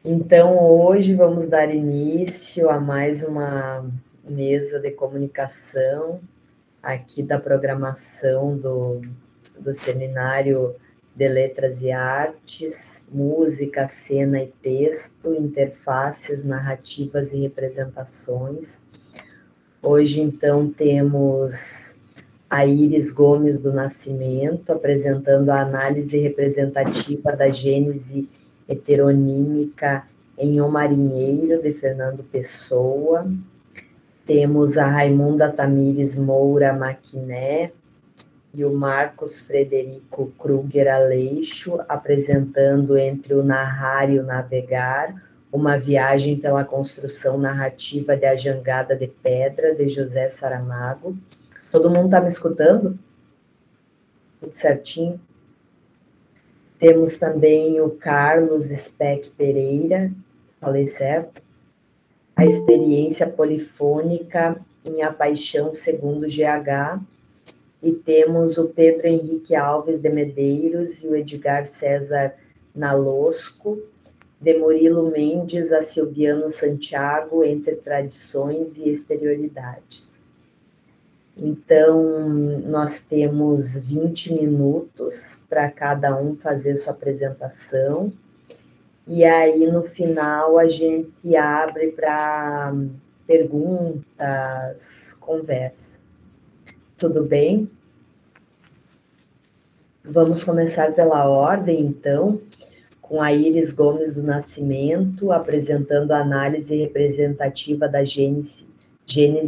Então, hoje vamos dar início a mais uma mesa de comunicação aqui da programação do Seminário de Letras e Artes, Música, Cena e Texto, Interfaces, Narrativas e Representações. Hoje, então, temos a Iris Gomes do Nascimento, apresentando a análise representativa da gênese heteronímica em O Marinheiro, de Fernando Pessoa. Temos a Raimunda Tamires Moura Maquiné e o Marcos Frederico Kruger Aleixo, apresentando Entre o Narrar e o Navegar, uma viagem pela construção narrativa de A Jangada de Pedra, de José Saramago. Todo mundo está me escutando? Tudo certinho? Temos também o Carlos Speck Pereira, falei certo? A experiência polifônica em A Paixão segundo GH. E temos o Pedro Henrique Alves de Medeiros e o Edgar César Nalosco, de Murilo Mendes a Silviano Santiago, Entre Tradições e Exterioridades. Então, nós temos 20 minutos para cada um fazer sua apresentação. E aí, no final, a gente abre para perguntas, conversa. Tudo bem? Vamos começar pela ordem, então, com a Iris Gomes do Nascimento, apresentando a análise representativa da gênese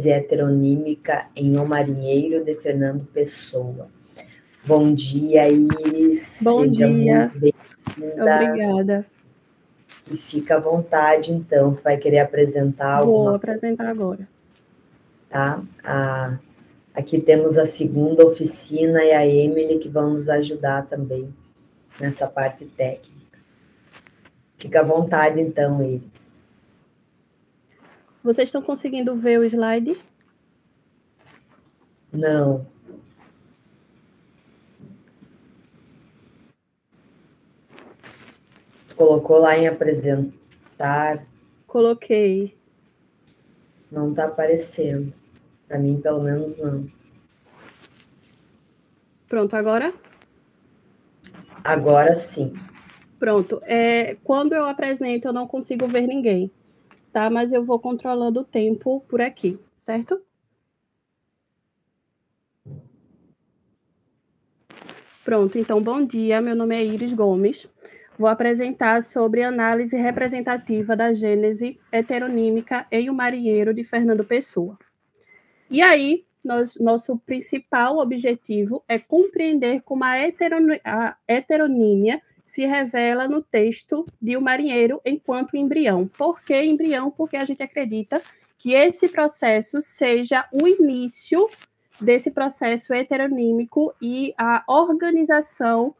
heteronímica em O Marinheiro, de Fernando Pessoa. Bom dia, Iris. Bom Seja dia. muito bem-vinda. Obrigada. E fica à vontade, então. Tu vai querer apresentar alguma coisa? Vou apresentar agora. Tá? Aqui temos a segunda oficina e a Emily, que vão nos ajudar também nessa parte técnica. Fica à vontade, então, Iris. Vocês estão conseguindo ver o slide? Não. Colocou lá em apresentar? Coloquei. Não está aparecendo. Para mim, pelo menos, não. Pronto, agora? Agora sim. Pronto. Quando eu apresento, eu não consigo ver ninguém, tá? Mas eu vou controlando o tempo por aqui, certo? Pronto, então, bom dia. Meu nome é Iris Gomes. Vou apresentar sobre análise representativa da gênese heteronímica em O Marinheiro, de Fernando Pessoa. E aí, nosso principal objetivo é compreender como a heteronímia se revela no texto de O Marinheiro enquanto embrião. Por que embrião? Porque a gente acredita que esse processo seja o início desse processo heteronímico e a organização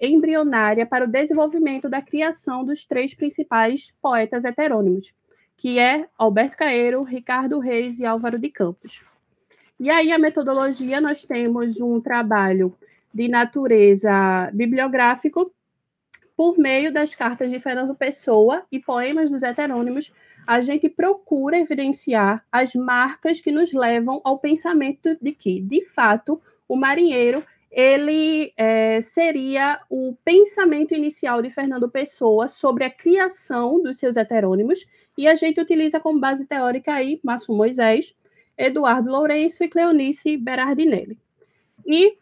embrionária para o desenvolvimento da criação dos três principais poetas heterônimos, que é Alberto Caeiro, Ricardo Reis e Álvaro de Campos. E aí, a metodologia, nós temos um trabalho de natureza bibliográfico por meio das cartas de Fernando Pessoa e poemas dos heterônimos. A gente procura evidenciar as marcas que nos levam ao pensamento de que, de fato, o marinheiro ele seria o pensamento inicial de Fernando Pessoa sobre a criação dos seus heterônimos, e a gente utiliza como base teórica aí Márcio Moisés, Eduardo Lourenço e Cleonice Berardinelli. E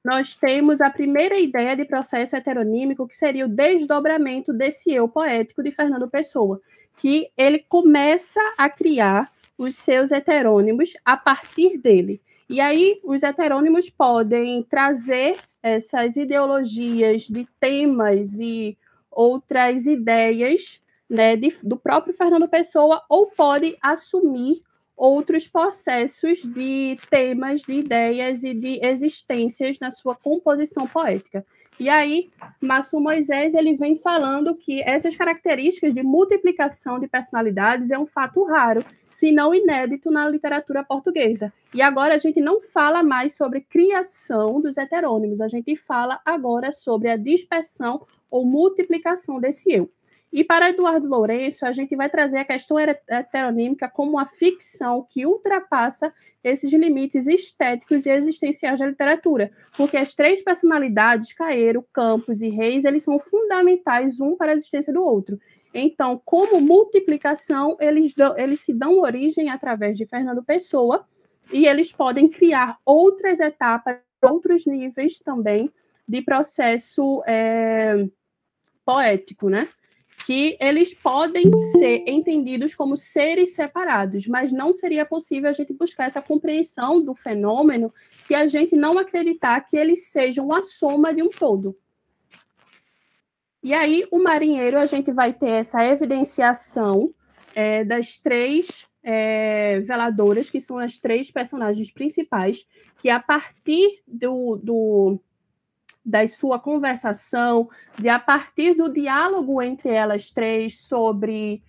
nós temos a primeira ideia de processo heteronímico, que seria o desdobramento desse eu poético de Fernando Pessoa, que ele começa a criar os seus heterônimos a partir dele. E aí os heterônimos podem trazer essas ideologias de temas e outras ideias, né, do próprio Fernando Pessoa, ou pode assumir outros processos de temas, de ideias e de existências na sua composição poética. E aí, Márcio Moisés ele vem falando que essas características de multiplicação de personalidades é um fato raro, se não inédito na literatura portuguesa. E agora a gente não fala mais sobre criação dos heterônimos, a gente fala agora sobre a dispersão ou multiplicação desse eu. E para Eduardo Lourenço, a gente vai trazer a questão heteronímica como uma ficção que ultrapassa esses limites estéticos e existenciais da literatura, porque as três personalidades, Caeiro, Campos e Reis, eles são fundamentais um para a existência do outro. Então, como multiplicação, eles se dão origem através de Fernando Pessoa, e eles podem criar outras etapas, outros níveis também de processo poético, né? Que eles podem ser entendidos como seres separados, mas não seria possível a gente buscar essa compreensão do fenômeno se a gente não acreditar que eles sejam a soma de um todo. E aí, o marinheiro, a gente vai ter essa evidenciação das três veladoras, que são as três personagens principais, que a partir da sua conversação, a partir do diálogo entre elas três sobre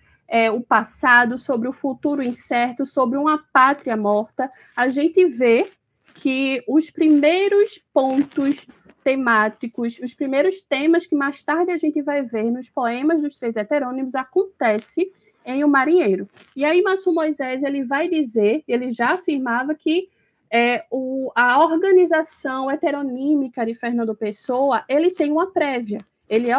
o passado, sobre o futuro incerto, sobre uma pátria morta, a gente vê que os primeiros pontos temáticos, os primeiros temas que mais tarde a gente vai ver nos poemas dos três heterônimos acontece em O Marinheiro. E aí Massu Moisés ele vai dizer, ele já afirmava que a organização heteronímica de Fernando Pessoa, ele tem uma prévia, ele é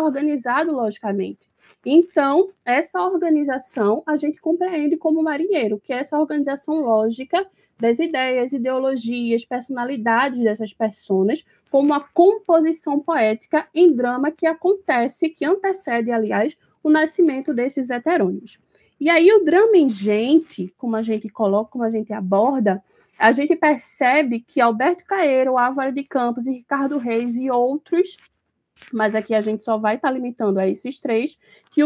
organizado logicamente. Então, essa organização a gente compreende como marinheiro, que é essa organização lógica das ideias, ideologias, personalidades dessas personas, como uma composição poética em drama que acontece, que antecede, aliás, o nascimento desses heterônimos. E aí o drama em gente, como a gente coloca, como a gente aborda, a gente percebe que Alberto Caeiro, Álvaro de Campos e Ricardo Reis e outros, mas aqui a gente só vai estar limitando a esses três, que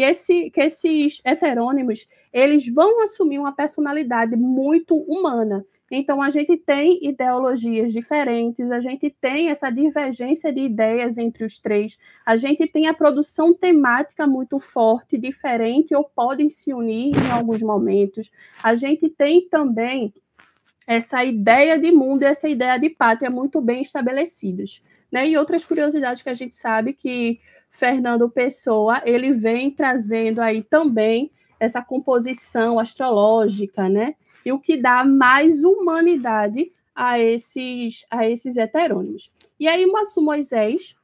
esses heterônimos, eles vão assumir uma personalidade muito humana. Então, a gente tem ideologias diferentes, a gente tem essa divergência de ideias entre os três, a gente tem a produção temática muito forte, diferente, ou podem se unir em alguns momentos. A gente tem também essa ideia de mundo e essa ideia de pátria muito bem estabelecidas. Né? E outras curiosidades que a gente sabe que Fernando Pessoa ele vem trazendo aí também essa composição astrológica, né? E o que dá mais humanidade a esses heterônimos. E aí Massu Moisés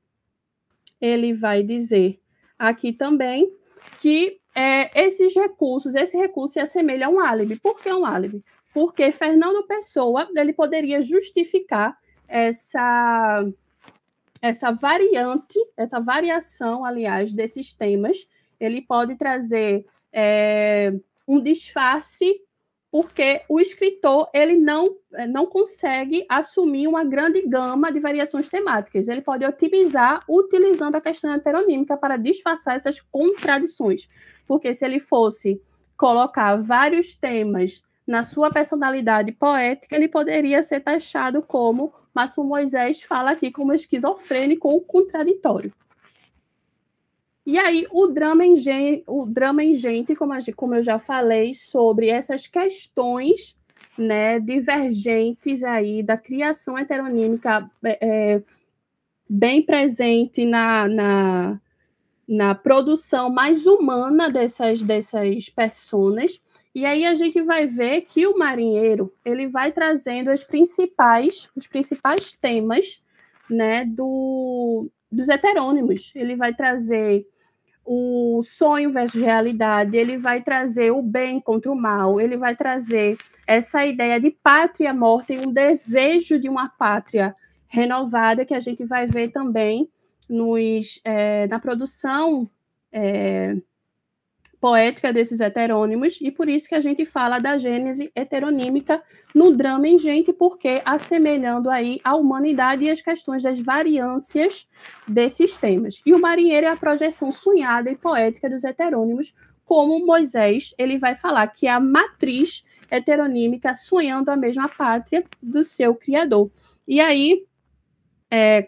ele vai dizer aqui também que esse recurso se assemelha a um álibi. Por que um álibi? Porque Fernando Pessoa ele poderia justificar essa variante, essa variação, aliás, desses temas, ele pode trazer um disfarce, porque o escritor ele não consegue assumir uma grande gama de variações temáticas. Ele pode otimizar utilizando a questão heteronímica para disfarçar essas contradições. Porque se ele fosse colocar vários temas na sua personalidade poética, ele poderia ser taxado como Massu Moisés fala aqui como esquizofrênico ou contraditório. E aí, o drama em gente, como eu já falei, sobre essas questões, né, divergentes aí da criação heteronímica bem presente na produção mais humana dessas personas. E aí a gente vai ver que o marinheiro ele vai trazendo os principais temas, né, dos heterônimos. Ele vai trazer o sonho versus realidade, ele vai trazer o bem contra o mal, ele vai trazer essa ideia de pátria morta e um desejo de uma pátria renovada, que a gente vai ver também na produção poética desses heterônimos, e por isso que a gente fala da gênese heteronímica no drama em gente, porque assemelhando aí a humanidade e as questões das variâncias desses temas. E o marinheiro é a projeção sonhada e poética dos heterônimos, como Moisés ele vai falar que é a matriz heteronímica sonhando a mesma pátria do seu criador. E aí,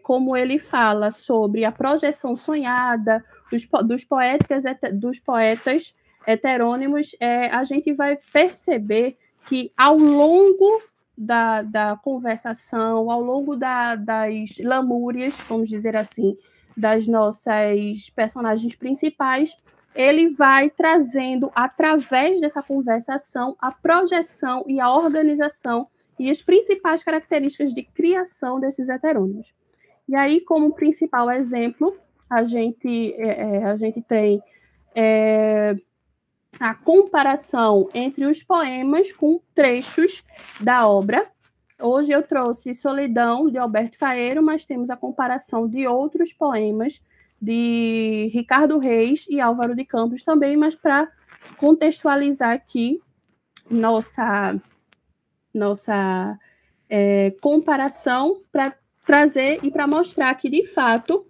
como ele fala sobre a projeção sonhada dos poetas heterônimos, a gente vai perceber que ao longo da conversação, ao longo das lamúrias, vamos dizer assim, das nossas personagens principais, ele vai trazendo, através dessa conversação, a projeção e a organização e as principais características de criação desses heterônimos. E aí, como principal exemplo, a gente tem a comparação entre os poemas com trechos da obra. Hoje eu trouxe Solidão, de Alberto Caeiro, mas temos a comparação de outros poemas de Ricardo Reis e Álvaro de Campos também, mas para contextualizar aqui nossa comparação, para trazer e para mostrar que, de fato,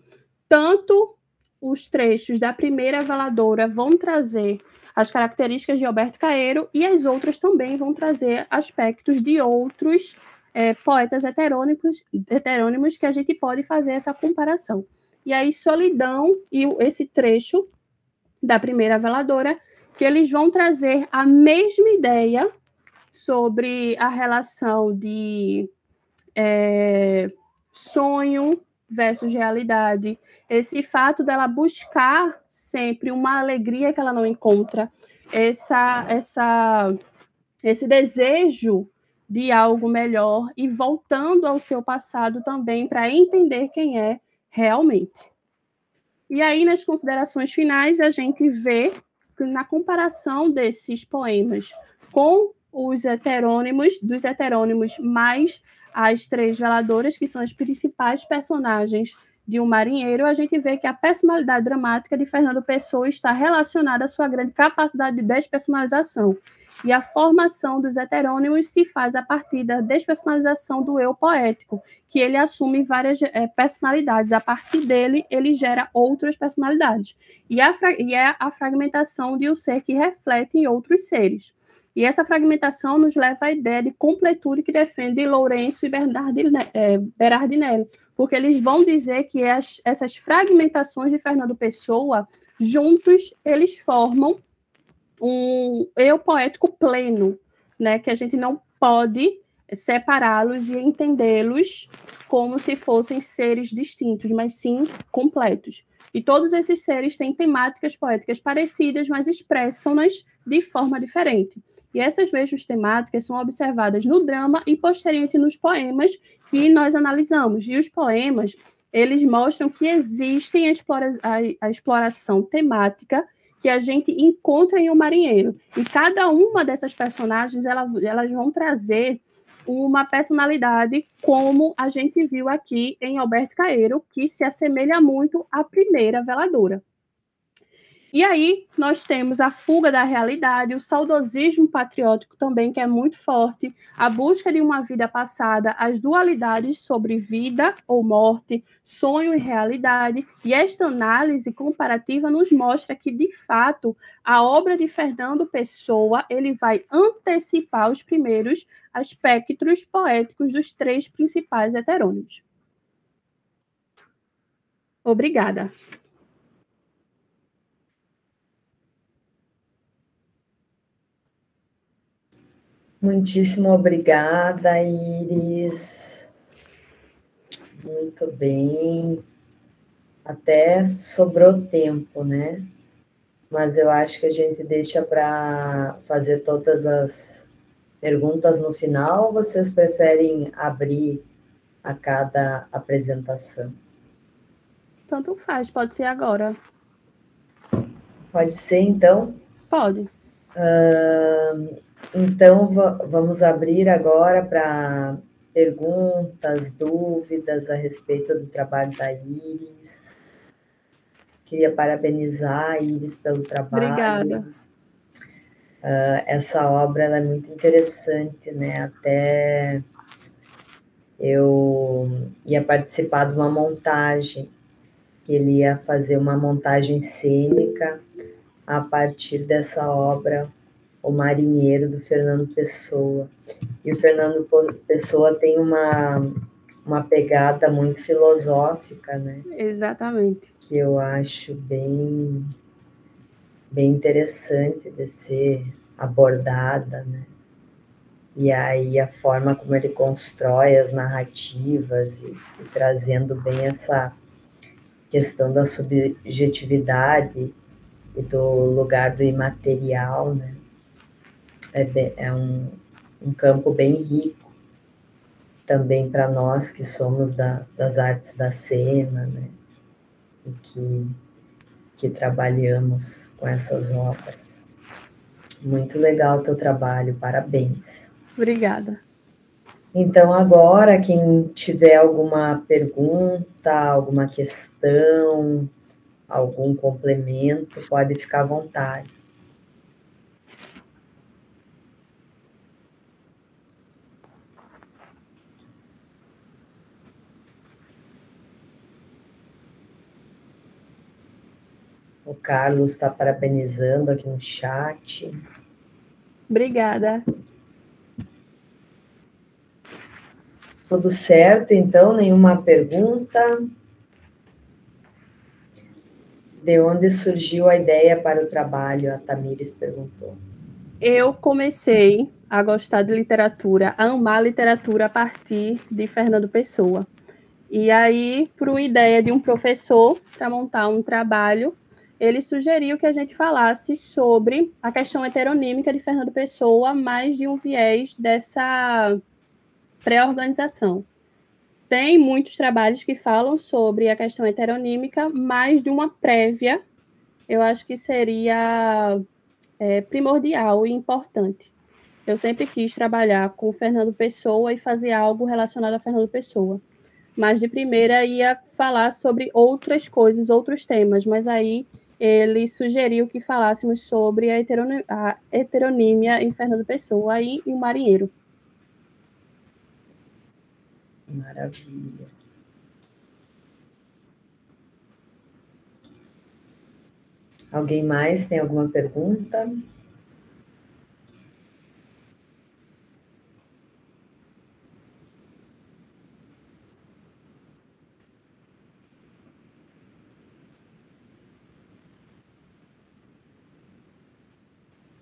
tanto os trechos da primeira veladora vão trazer as características de Alberto Caeiro e as outras também vão trazer aspectos de outros poetas heterônimos que a gente pode fazer essa comparação. E aí, Solidão e esse trecho da primeira veladora, que eles vão trazer a mesma ideia sobre a relação de sonho versus realidade, esse fato dela buscar sempre uma alegria que ela não encontra, esse desejo de algo melhor e voltando ao seu passado também para entender quem é realmente. E aí, nas considerações finais, a gente vê que na comparação desses poemas com os heterônimos, dos heterônimos mais as três veladoras, que são as principais personagens de Um Marinheiro, a gente vê que a personalidade dramática de Fernando Pessoa está relacionada à sua grande capacidade de despersonalização. E a formação dos heterônimos se faz a partir da despersonalização do eu poético, que ele assume várias personalidades. A partir dele, ele gera outras personalidades. E é a fragmentação de um ser que reflete em outros seres. E essa fragmentação nos leva à ideia de completude que defende Lourenço e Berardinelli, porque eles vão dizer que essas fragmentações de Fernando Pessoa, juntos, eles formam um eu poético pleno, né, que a gente não pode separá-los e entendê-los como se fossem seres distintos, mas sim completos. E todos esses seres têm temáticas poéticas parecidas, mas expressam-nas de forma diferente. E essas mesmas temáticas são observadas no drama e posteriormente nos poemas que nós analisamos. E os poemas, eles mostram que existem a exploração temática que a gente encontra em Um Marinheiro. E cada uma dessas personagens, elas vão trazer uma personalidade, como a gente viu aqui em Alberto Caeiro, que se assemelha muito à primeira veladora. E aí nós temos a fuga da realidade, o saudosismo patriótico também, que é muito forte, a busca de uma vida passada, as dualidades sobre vida ou morte, sonho e realidade. E esta análise comparativa nos mostra que, de fato, a obra de Fernando Pessoa ele vai antecipar os primeiros aspectos poéticos dos três principais heterônimos. Obrigada. Muitíssimo obrigada, Iris. Muito bem. Até sobrou tempo, né? Mas eu acho que a gente deixa para fazer todas as perguntas no final, ou vocês preferem abrir a cada apresentação? Tanto faz, pode ser agora. Pode ser, então? Pode. Então, vamos abrir agora para perguntas, dúvidas a respeito do trabalho da Iris. Queria parabenizar a Iris pelo trabalho. Obrigada. Essa obra ela é muito interessante, né? Até eu ia participar de uma montagem, que ele ia fazer uma montagem cênica a partir dessa obra, O Marinheiro, do Fernando Pessoa. E o Fernando Pessoa tem uma pegada muito filosófica, né? Exatamente. Que eu acho bem interessante de ser abordada, né? E aí a forma como ele constrói as narrativas e trazendo bem questão da subjetividade e do lugar do imaterial, né? É um campo bem rico também para nós que somos das artes da cena, né? E que trabalhamos com essas obras. Muito legal o teu trabalho, parabéns. Obrigada. Então, agora, quem tiver alguma pergunta, alguma questão, algum complemento, pode ficar à vontade. O Carlos está parabenizando aqui no chat. Obrigada. Tudo certo, então? Nenhuma pergunta? De onde surgiu a ideia para o trabalho? A Tamires perguntou. Eu comecei a gostar de literatura, a amar literatura a partir de Fernando Pessoa. E aí, por uma ideia de um professor para montar um trabalho, ele sugeriu que a gente falasse sobre a questão heteronímica de Fernando Pessoa, mais de um viés dessa pré-organização. Tem muitos trabalhos que falam sobre a questão heteronímica, mas de uma prévia, eu acho que seria primordial e importante. Eu sempre quis trabalhar com Fernando Pessoa e fazer algo relacionado a Fernando Pessoa. Mas de primeira ia falar sobre outras coisas, outros temas, mas aí ele sugeriu que falássemos sobre a heteronímia em Fernando Pessoa e em Marinheiro. Maravilha. Alguém mais tem alguma pergunta?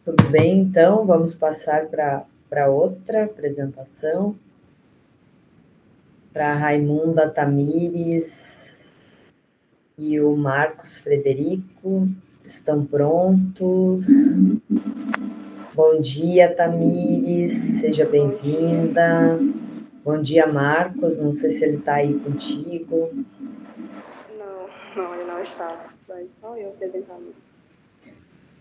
Tudo bem, então, vamos passar para outra apresentação. Para a Raimunda Tamires e o Marcos Frederico, estão prontos? Bom dia, Tamires, seja bem-vinda. Bom dia, Marcos, não sei se ele está aí contigo. Não, ele não está. Vai só eu apresentando.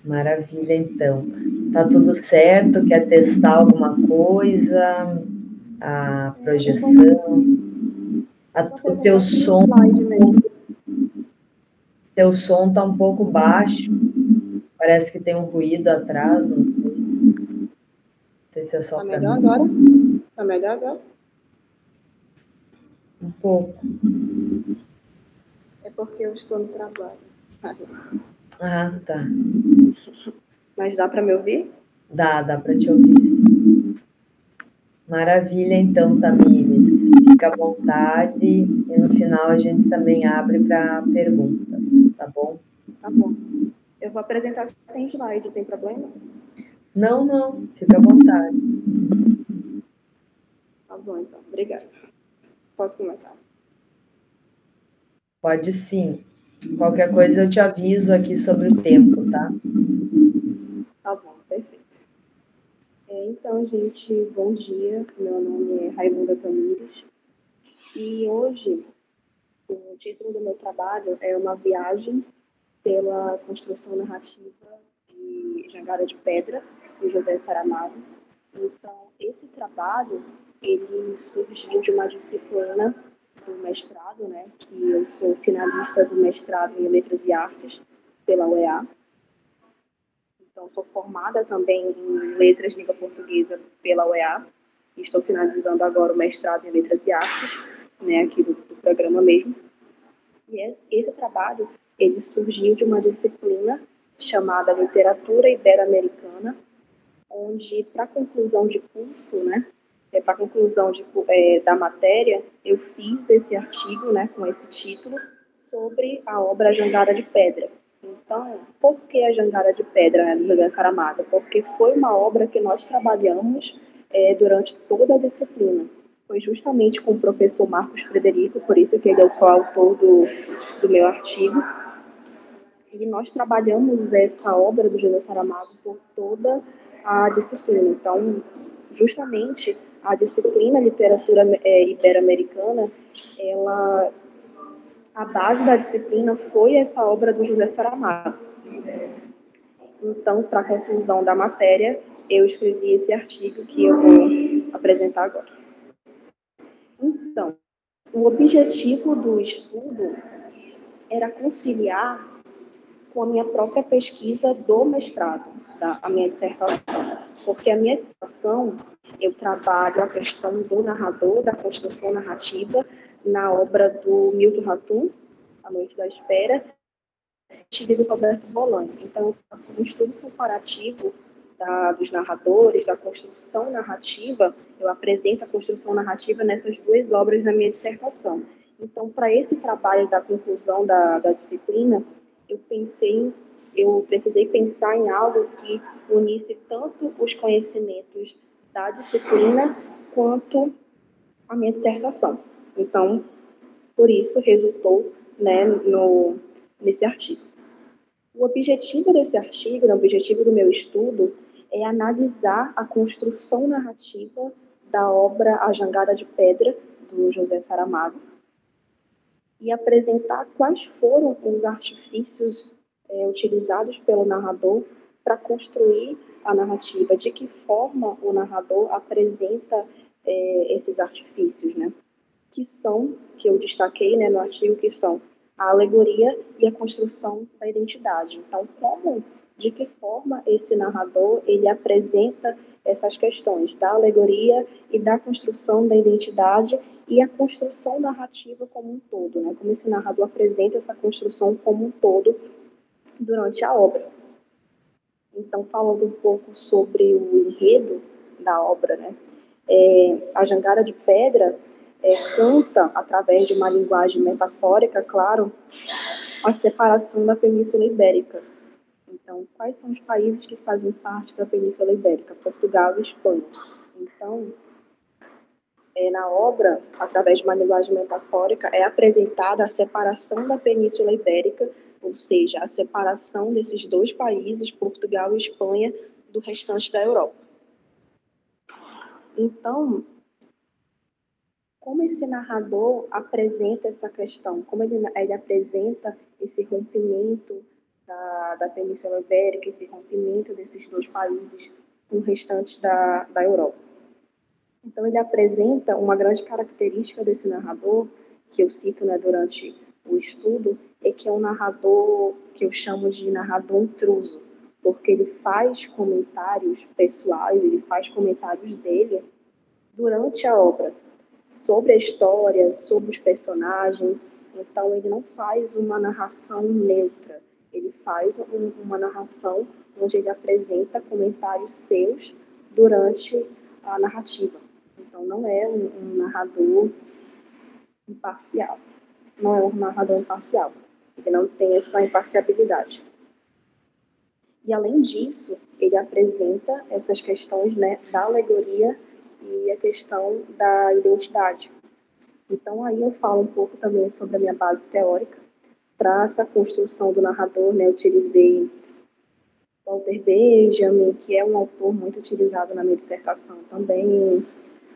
Maravilha, então. Tá tudo certo? Quer testar alguma coisa? A projeção? O teu som... Teu som está um pouco baixo. Parece que tem um ruído atrás, não sei. Não sei se é só para mim. Tá melhor agora? Tá melhor agora? Um pouco. É porque eu estou no trabalho. Ah, tá. Mas dá para me ouvir? Dá para te ouvir, sim. Maravilha, então, Tamires. Fica à vontade e no final a gente também abre para perguntas, tá bom? Tá bom. Eu vou apresentar sem slide, tem problema? Não, fica à vontade. Tá bom, então. Obrigada. Posso começar? Pode sim. Qualquer coisa eu te aviso aqui sobre o tempo, tá? Tá bom, perfeito. Então, gente, bom dia. Meu nome é Raimunda Tamires. E hoje, o título do meu trabalho é uma viagem pela construção narrativa de Jangada de Pedra, de José Saramago. Então, esse trabalho, ele surgiu de uma disciplina do mestrado, né, que eu sou finalista do mestrado em Letras e Artes pela UEA. Então, sou formada também em Letras Língua Portuguesa pela UEA. E estou finalizando agora o mestrado em Letras e Artes, né, aqui do programa mesmo. E esse trabalho, ele surgiu de uma disciplina chamada Literatura Ibero-Americana, onde, para conclusão de curso, né, para conclusão da matéria, eu fiz esse artigo, né, com esse título, sobre a obra Jangada de Pedra. Então, por que a Jangada de Pedra, né, do José Saramago? Porque foi uma obra que nós trabalhamos durante toda a disciplina. foi justamente com o professor Marcos Frederico, por isso que ele é o coautor do meu artigo. E nós trabalhamos essa obra do José Saramago por toda a disciplina. Então, justamente, a disciplina literatura ibero-americana, a base da disciplina foi essa obra do José Saramago. Então, para a conclusão da matéria, eu escrevi esse artigo que eu vou apresentar agora. Então, o objetivo do estudo era conciliar com a minha própria pesquisa do mestrado, a minha dissertação. Porque a minha dissertação, eu trabalho a questão do narrador, da construção narrativa, na obra do Milton Ratum, A Noite da Espera, e do Roberto Bolanho. Então, eu faço um estudo comparativo dos narradores, da construção narrativa. Eu apresento a construção narrativa nessas duas obras na minha dissertação. Então, para esse trabalho da conclusão da disciplina, eu precisei pensar em algo que unisse tanto os conhecimentos da disciplina quanto a minha dissertação. Então, por isso, resultou, né, nesse artigo. O objetivo desse artigo, o objetivo do meu estudo, é analisar a construção narrativa da obra A Jangada de Pedra, do José Saramago, e apresentar quais foram os artifícios utilizados pelo narrador para construir a narrativa, de que forma o narrador apresenta esses artifícios, né? Que eu destaquei, né, no artigo, que são a alegoria e a construção da identidade. Então, de que forma esse narrador ele apresenta essas questões da alegoria e da construção da identidade e a construção narrativa como um todo, né? Como esse narrador apresenta essa construção como um todo durante a obra. Então, falando um pouco sobre o enredo da obra, né? A Jangada de Pedra canta, através de uma linguagem metafórica, claro, a separação da Península Ibérica. Então, quais são os países que fazem parte da Península Ibérica? Portugal e Espanha. Então, na obra, através de uma linguagem metafórica, é apresentada a separação da Península Ibérica, ou seja, a separação desses dois países, Portugal e Espanha, do restante da Europa. Então, como esse narrador apresenta essa questão? Como ele apresenta esse rompimento da Península Ibérica, esse rompimento desses dois países com o restante da Europa? Então, ele apresenta uma grande característica desse narrador, que eu cito, né, durante o estudo, é que é um narrador que eu chamo de narrador intruso, porque ele faz comentários pessoais, ele faz comentários dele durante a obra, sobre a história, sobre os personagens. Então, ele não faz uma narração neutra, ele faz uma narração onde ele apresenta comentários seus durante a narrativa. Então, não é um narrador imparcial. Não é um narrador imparcial. Ele não tem essa imparcialidade. E, além disso, ele apresenta essas questões, né, da alegoria e a questão da identidade. Então, aí eu falo um pouco também sobre a minha base teórica. Para essa construção do narrador, né, eu utilizei Walter Benjamin, que é um autor muito utilizado na minha dissertação também,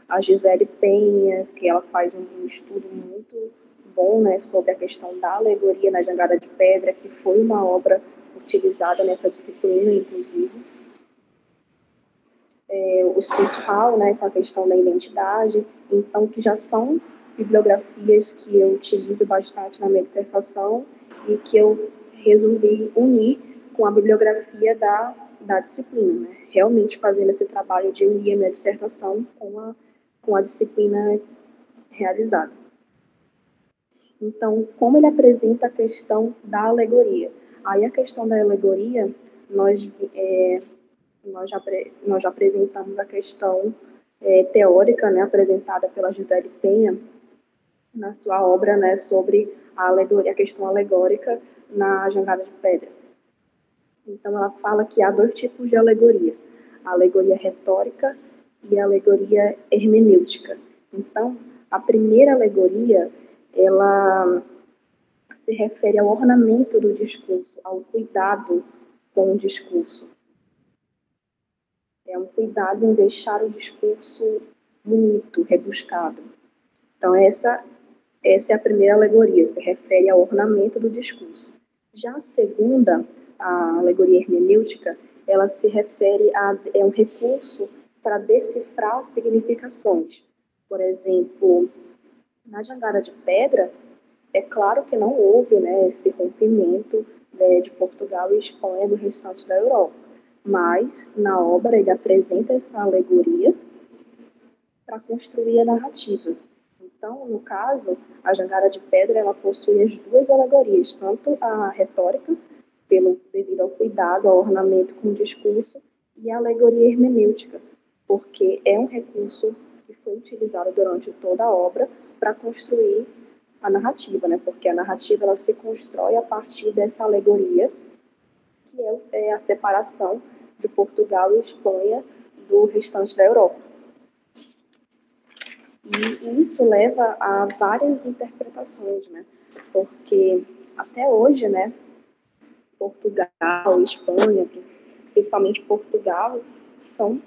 a Gisele Penha, que ela faz um estudo muito bom, né, sobre a questão da alegoria na Jangada de Pedra, que foi uma obra utilizada nessa disciplina, inclusive. O Stuart Hall, né, com a questão da identidade, então, que já são bibliografias que eu utilizo bastante na minha dissertação e que eu resolvi unir com a bibliografia da disciplina, né, realmente fazendo esse trabalho de unir a minha dissertação com a disciplina realizada. Então, como ele apresenta a questão da alegoria? Aí a questão da alegoria, nós já apresentamos a questão teórica, né, apresentada pela Gisele Penha na sua obra, né, sobre a alegoria, a questão alegórica na Jangada de Pedra. Então, ela fala que há dois tipos de alegoria: a alegoria retórica e a alegoria hermenêutica. Então, a primeira alegoria, ela se refere ao ornamento do discurso, ao cuidado com o discurso. É um cuidado em deixar o discurso bonito, rebuscado. Então, essa é a primeira alegoria, se refere ao ornamento do discurso. Já a segunda, a alegoria hermenêutica, ela se refere é um recurso para decifrar significações. Por exemplo, na Jangada de Pedra, é claro que não houve, né, esse rompimento, né, de Portugal e Espanha do restante da Europa, mas na obra ele apresenta essa alegoria para construir a narrativa. Então, no caso, a Jangada de Pedra ela possui as duas alegorias, tanto a retórica, devido ao cuidado, ao ornamento com o discurso, e a alegoria hermenêutica, porque é um recurso que foi utilizado durante toda a obra para construir a narrativa, né? Porque a narrativa ela se constrói a partir dessa alegoria, que é a separação de Portugal e Espanha do restante da Europa. E isso leva a várias interpretações, né? Porque até hoje, né, Portugal, Espanha, principalmente Portugal, são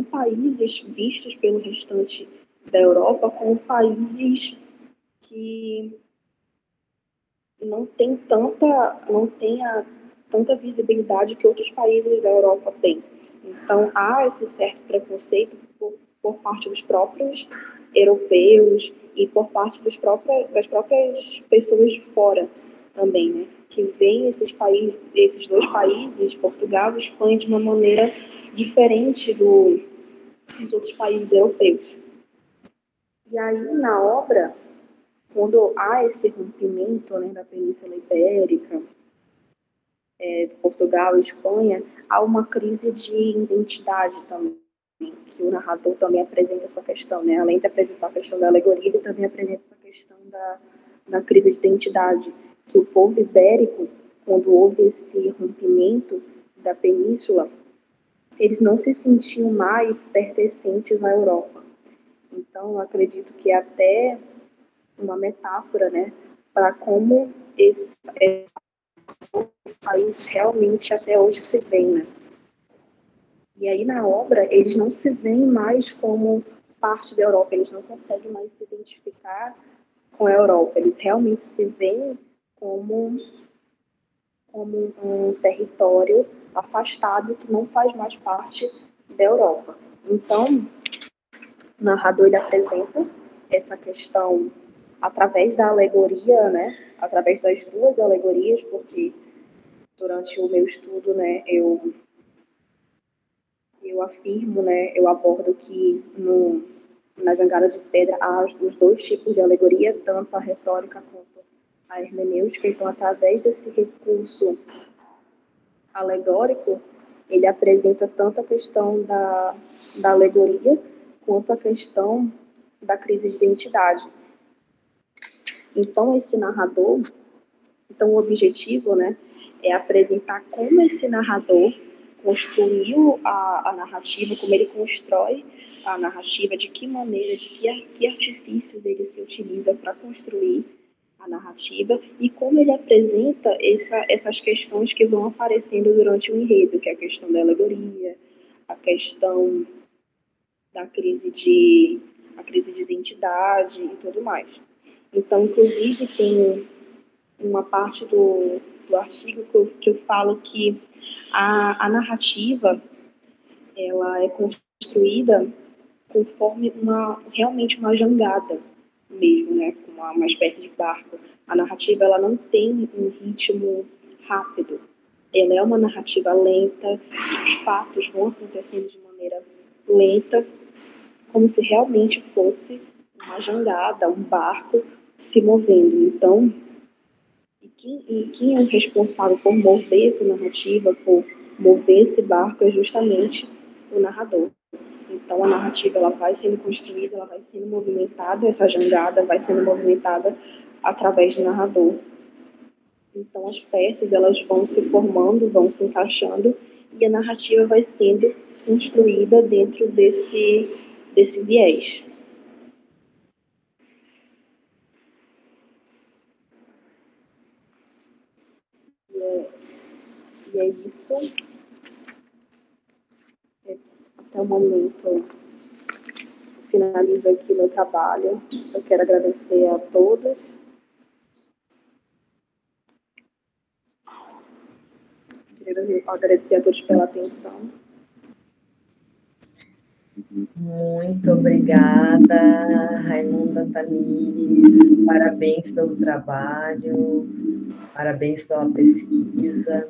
países vistos pelo restante da Europa como países que não tem tanta visibilidade que outros países da Europa têm. Então, há esse certo preconceito por parte dos próprios europeus e por parte das próprias pessoas de fora também, né? Que veem esses dois países, Portugal e Espanha, de uma maneira diferente dos outros países europeus. E aí, na obra, quando há esse rompimento, né, da Península Ibérica, Portugal e Espanha, há uma crise de identidade também, que o narrador também apresenta essa questão, né? Além de apresentar a questão da alegoria, ele também apresenta essa questão da crise de identidade, que o povo ibérico, quando houve esse rompimento da península, eles não se sentiam mais pertencentes à Europa. Então, eu acredito que é até uma metáfora, né, para como esse país realmente até hoje se vê, né? E aí na obra eles não se veem mais como parte da Europa, eles não conseguem mais se identificar com a Europa, eles realmente se veem como um território afastado que não faz mais parte da Europa. Então, o narrador ele apresenta essa questão através da alegoria, né? Através das duas alegorias, porque durante o meu estudo, né, eu afirmo, né, eu abordo que na Jangada de Pedra há os dois tipos de alegoria, tanto a retórica quanto a hermenêutica. Então, através desse recurso alegórico, ele apresenta tanto a questão da alegoria quanto a questão da crise de identidade. Então, esse narrador, o objetivo, né, é apresentar como esse narrador construiu a narrativa, como ele constrói a narrativa, de que maneira, de que artifícios ele se utiliza para construir a narrativa e como ele apresenta essas questões que vão aparecendo durante o enredo, que é a questão da alegoria, a questão da crise de identidade e tudo mais. Então, inclusive, tem uma parte do artigo que eu falo que a narrativa ela é construída conforme realmente uma jangada mesmo, né? Uma espécie de barco. A narrativa ela não tem um ritmo rápido. Ela é uma narrativa lenta, os fatos vão acontecendo de maneira lenta, como se realmente fosse uma jangada, um barco se movendo. Então, quem é o responsável por mover essa narrativa, por mover esse barco, é justamente o narrador. Então, a narrativa ela vai sendo construída, ela vai sendo movimentada, essa jangada vai sendo movimentada através do narrador. Então, as peças elas vão se formando, vão se encaixando, e a narrativa vai sendo construída dentro desse viés. E é isso. Até o momento, finalizo aqui o meu trabalho. Eu quero agradecer a todos. Quero agradecer a todos pela atenção. Muito obrigada, Raimunda Tamires. Parabéns pelo trabalho, parabéns pela pesquisa.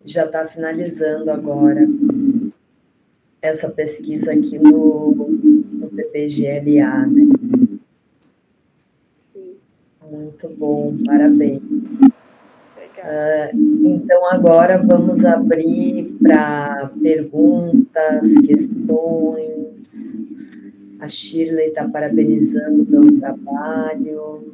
Já está finalizando agora essa pesquisa aqui no PPGLA, né? Sim. Muito bom, parabéns. Então, agora vamos abrir para perguntas, questões. A Shirley está parabenizando pelo trabalho.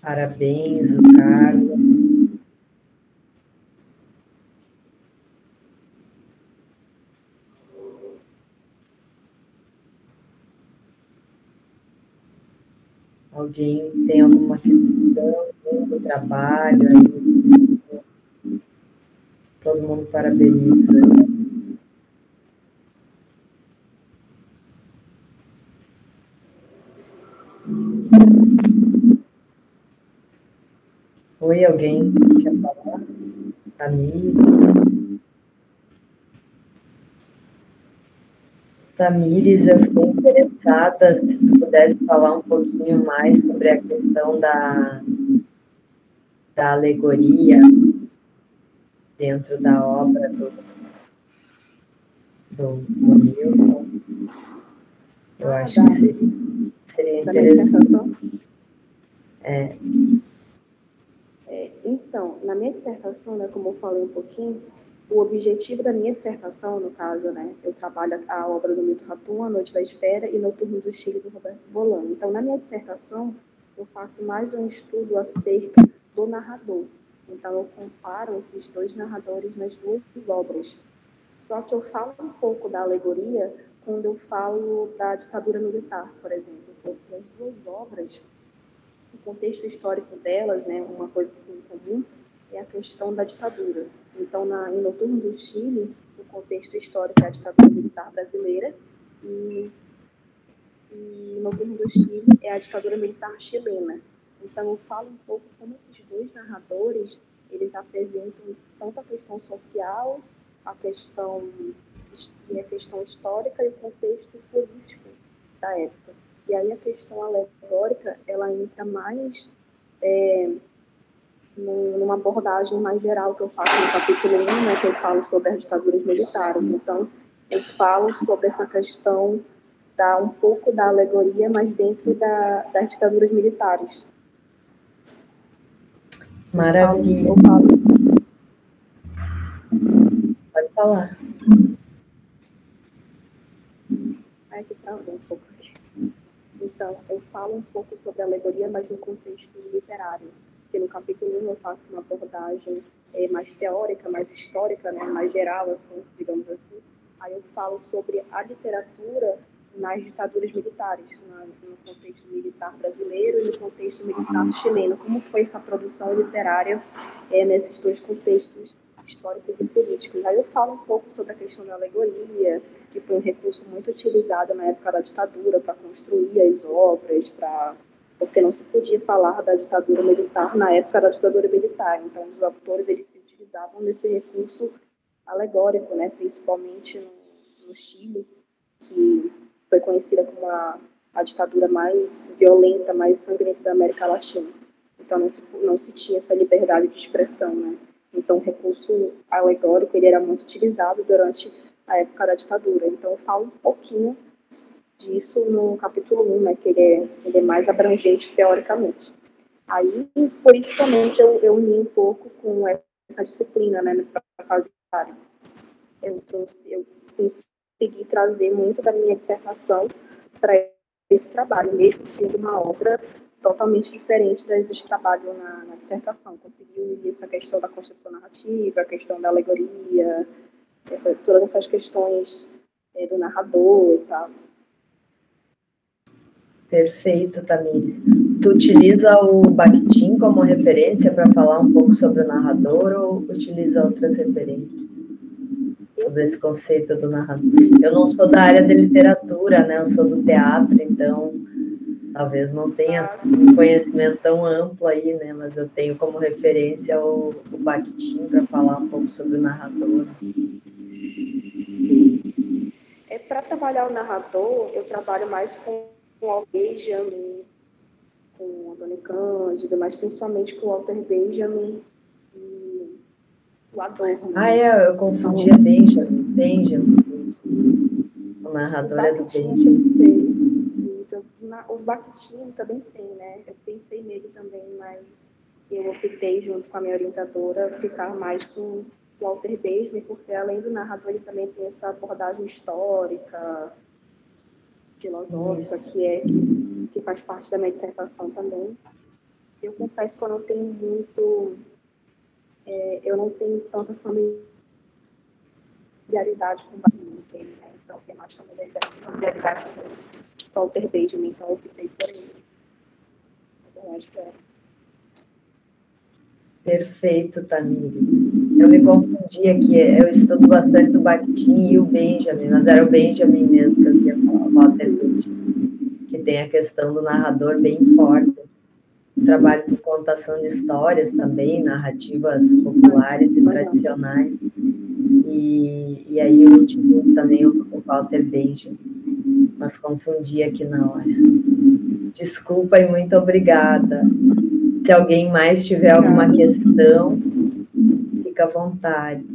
Parabéns, o Carlos. Alguém tem alguma questão do trabalho? Aí, todo mundo parabeniza. Oi, alguém quer falar? Tamires, eu fiquei interessada se tu pudesse falar um pouquinho mais sobre a questão da alegoria dentro da obra do Milton. Eu acho que seria interessante. Então, na minha dissertação, né, como eu falei um pouquinho, o objetivo da minha dissertação, no caso, né, eu trabalho a obra do Milton Ratum, A Noite da Espera e Noturno do Chile, do Roberto Bolano. Então, na minha dissertação, eu faço mais um estudo acerca do narrador. Então, eu comparo esses dois narradores nas duas obras. Só que eu falo um pouco da alegoria quando eu falo da ditadura militar, por exemplo, porque as duas obras, o contexto histórico delas, né, uma coisa que tem em comum é a questão da ditadura. Então, em Noturno do Chile, o contexto histórico é a ditadura militar brasileira e Noturno do Chile é a ditadura militar chilena. Então, eu falo um pouco como esses dois narradores, eles apresentam tanto a questão social, a questão histórica e o contexto político da época. E aí a questão alegórica, ela entra mais numa abordagem mais geral que eu faço no capítulo 1, né, que eu falo sobre as ditaduras militares. Então, eu falo sobre essa questão um pouco da alegoria, mas dentro das ditaduras militares. Maravilha. Eu falo. Pode falar. Que travou um pouco aqui. Então, eu falo um pouco sobre a alegoria, mas no contexto literário. Porque no capítulo 1 eu faço uma abordagem mais teórica, mais histórica, né, mais geral, assim, digamos assim. Aí eu falo sobre a literatura nas ditaduras militares, no contexto militar brasileiro e no contexto militar chileno. Como foi essa produção literária nesses dois contextos históricos e políticos. Aí eu falo um pouco sobre a questão da alegoria, que foi um recurso muito utilizado na época da ditadura para construir as obras, porque não se podia falar da ditadura militar na época da ditadura militar. Então, os autores eles se utilizavam desse recurso alegórico, né, principalmente no Chile, que foi conhecida como a ditadura mais violenta, mais sangrenta da América Latina. Então, não se tinha essa liberdade de expressão, né? Então, o recurso alegórico ele era muito utilizado durante a época da ditadura. Então, eu falo um pouquinho disso no capítulo 1, né, que ele é mais abrangente teoricamente. Aí, por isso também que eu uni um pouco com essa disciplina, né, para fazer eu consegui trazer muito da minha dissertação para esse trabalho, mesmo sendo uma obra totalmente diferente das que trabalham na dissertação. Consegui unir essa questão da construção narrativa, a questão da alegoria, todas essas questões do narrador e tal. Perfeito, Tamires. Tu utiliza o Bakhtin como referência para falar um pouco sobre o narrador ou utiliza outras referências sobre esse conceito do narrador? Eu não sou da área de literatura, né? Eu sou do teatro, então talvez não tenha um conhecimento tão amplo aí, né? Mas eu tenho como referência o Bakhtin para falar um pouco sobre o narrador. Sim. Para trabalhar o narrador, eu trabalho mais com o Walter Benjamin, com o Antônio Cândido, mas principalmente com o Walter Benjamin e o Adorno. Eu confundia Benjamin. O narrador é do Benjamin. O Bakhtin também tem, né? Eu pensei nele também, mas eu optei, junto com a minha orientadora, ficar mais com o Walter Benjamin, porque além do narrador, ele também tem essa abordagem histórica, filosófica, que faz parte da minha dissertação também. Eu confesso que eu não tenho tanta familiaridade com o Bakhtin, né? Então tem mais familiaridade com o Walter Benjamin, então eu optei por ele. Na verdade, Perfeito, Tamires. Eu me confundi aqui, eu estudo bastante o Bakhtin e o Benjamin, mas era o Benjamin mesmo que eu ia falar, o Walter Benjamin, que tem a questão do narrador bem forte. Trabalho com contação de histórias também, narrativas populares e tradicionais, e aí eu utilizo também o Walter Benjamin, mas confundi aqui na hora. Desculpa e muito obrigada. Se alguém mais tiver alguma questão, fica à vontade.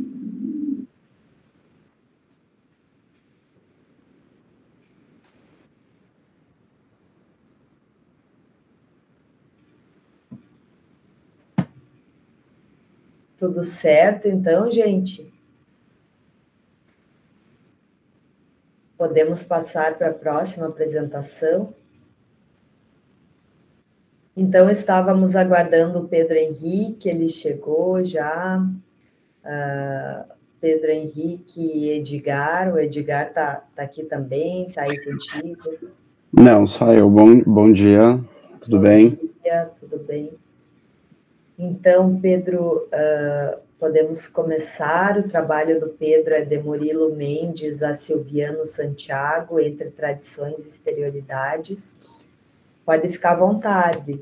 Tudo certo, então, gente? Podemos passar para a próxima apresentação? Então, estávamos aguardando o Pedro Henrique, ele chegou já. Pedro Henrique e Edgar. O Edgar está aqui também, está aí contigo. Não, só eu. Bom dia, tudo bem? Bom dia, tudo bem. Então, Pedro, podemos começar. O trabalho do Pedro é de Murilo Mendes a Silviano Santiago, Entre Tradições e Exterioridades. Pode ficar à vontade.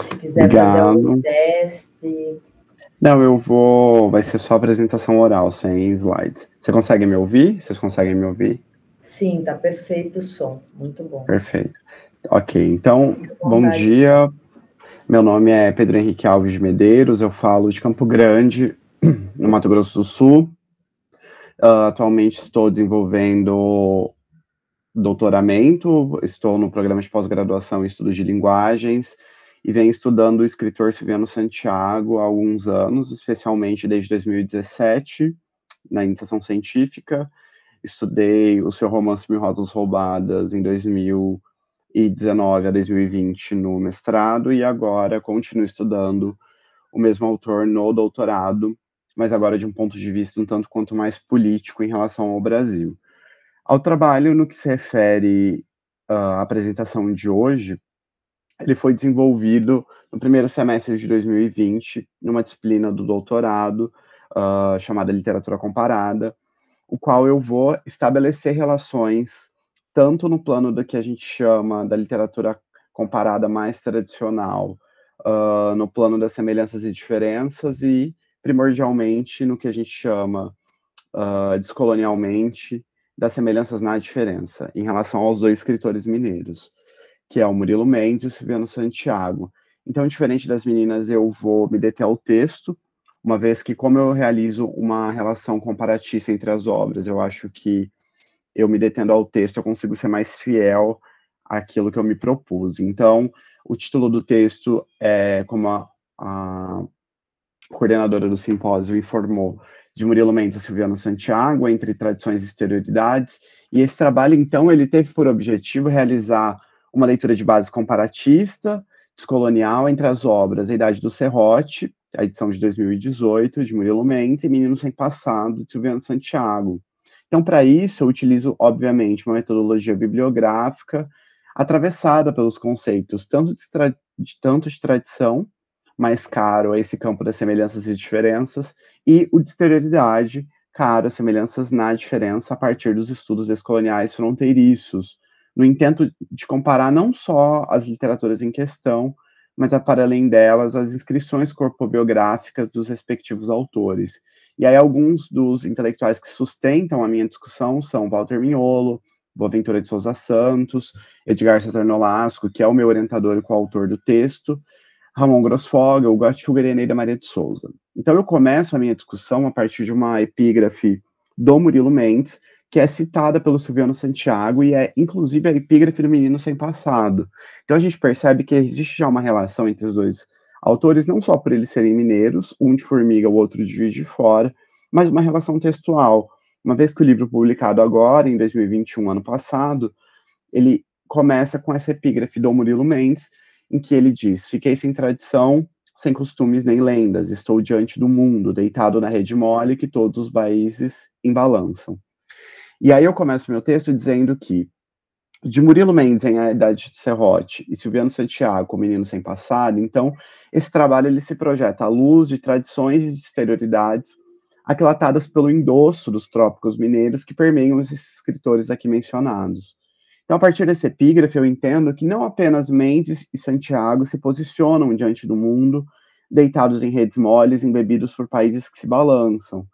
Se quiser fazer algum teste. Não, vai ser só apresentação oral, sem slides. Você consegue me ouvir? Vocês conseguem me ouvir? Sim, tá perfeito o som. Muito bom. Perfeito. Ok, então, bom dia. Meu nome é Pedro Henrique Alves de Medeiros, eu falo de Campo Grande, no Mato Grosso do Sul. Atualmente estou desenvolvendo doutoramento, estou no programa de pós-graduação em estudos de linguagens e venho estudando o escritor Silviano Santiago há alguns anos, especialmente desde 2017, na iniciação científica. Estudei o seu romance Mil Rosas Roubadas em 2019 a 2020 no mestrado e agora continuo estudando o mesmo autor no doutorado, mas agora de um ponto de vista um tanto quanto mais político em relação ao Brasil. Ao trabalho, no que se refere à apresentação de hoje, ele foi desenvolvido no primeiro semestre de 2020, numa disciplina do doutorado, chamada Literatura Comparada, o qual eu vou estabelecer relações, tanto no plano do que a gente chama da literatura comparada mais tradicional, no plano das semelhanças e diferenças, e primordialmente no que a gente chama, descolonialmente, das semelhanças na diferença, em relação aos dois escritores mineiros, que é o Murilo Mendes e o Silviano Santiago. Então, diferente das meninas, eu vou me deter ao texto, uma vez que, como eu realizo uma relação comparatista entre as obras, eu acho que eu me detendo ao texto, eu consigo ser mais fiel àquilo que eu me propus. Então, o título do texto é, como a coordenadora do simpósio informou, de Murilo Mendes e Silviano Santiago, Entre Tradições e Exterioridades, e esse trabalho, então, ele teve por objetivo realizar uma leitura de base comparatista, descolonial, entre as obras A Idade do Serrote, a edição de 2018, de Murilo Mendes, e Menino Sem Passado, de Silviano Santiago. Então, para isso, eu utilizo, obviamente, uma metodologia bibliográfica, atravessada pelos conceitos tanto de tradição, mais caro a esse campo das semelhanças e diferenças, e o de exterioridade, caro às semelhanças na diferença a partir dos estudos descoloniais fronteiriços, no intento de comparar não só as literaturas em questão, mas, para além delas, as inscrições corpobiográficas dos respectivos autores. E aí, alguns dos intelectuais que sustentam a minha discussão são Walter Mignolo, Boaventura de Souza Santos, Edgar César Nolasco, que é o meu orientador e coautor do texto, Ramon Grossfogel, Guatchuga e Eneida Maria de Souza. Então, eu começo a minha discussão a partir de uma epígrafe do Murilo Mendes, que é citada pelo Silviano Santiago e é, inclusive, a epígrafe do Menino Sem Passado. Então, a gente percebe que existe já uma relação entre os dois autores, não só por eles serem mineiros, um de Formiga, o outro de Juiz de Fora, mas uma relação textual. Uma vez que o livro publicado agora, em 2021, ano passado, ele começa com essa epígrafe do Murilo Mendes, em que ele diz: fiquei sem tradição, sem costumes nem lendas, estou diante do mundo, deitado na rede mole que todos os países embalançam. E aí eu começo meu texto dizendo que, de Murilo Mendes em A Idade de Serrote e Silviano Santiago, O Menino Sem Passado, então, esse trabalho ele se projeta à luz de tradições e de exterioridades aquilatadas pelo endosso dos trópicos mineiros que permeiam os escritores aqui mencionados. Então, a partir desse epígrafe, eu entendo que não apenas Mendes e Santiago se posicionam diante do mundo, deitados em redes moles, embebidos por países que se balançam.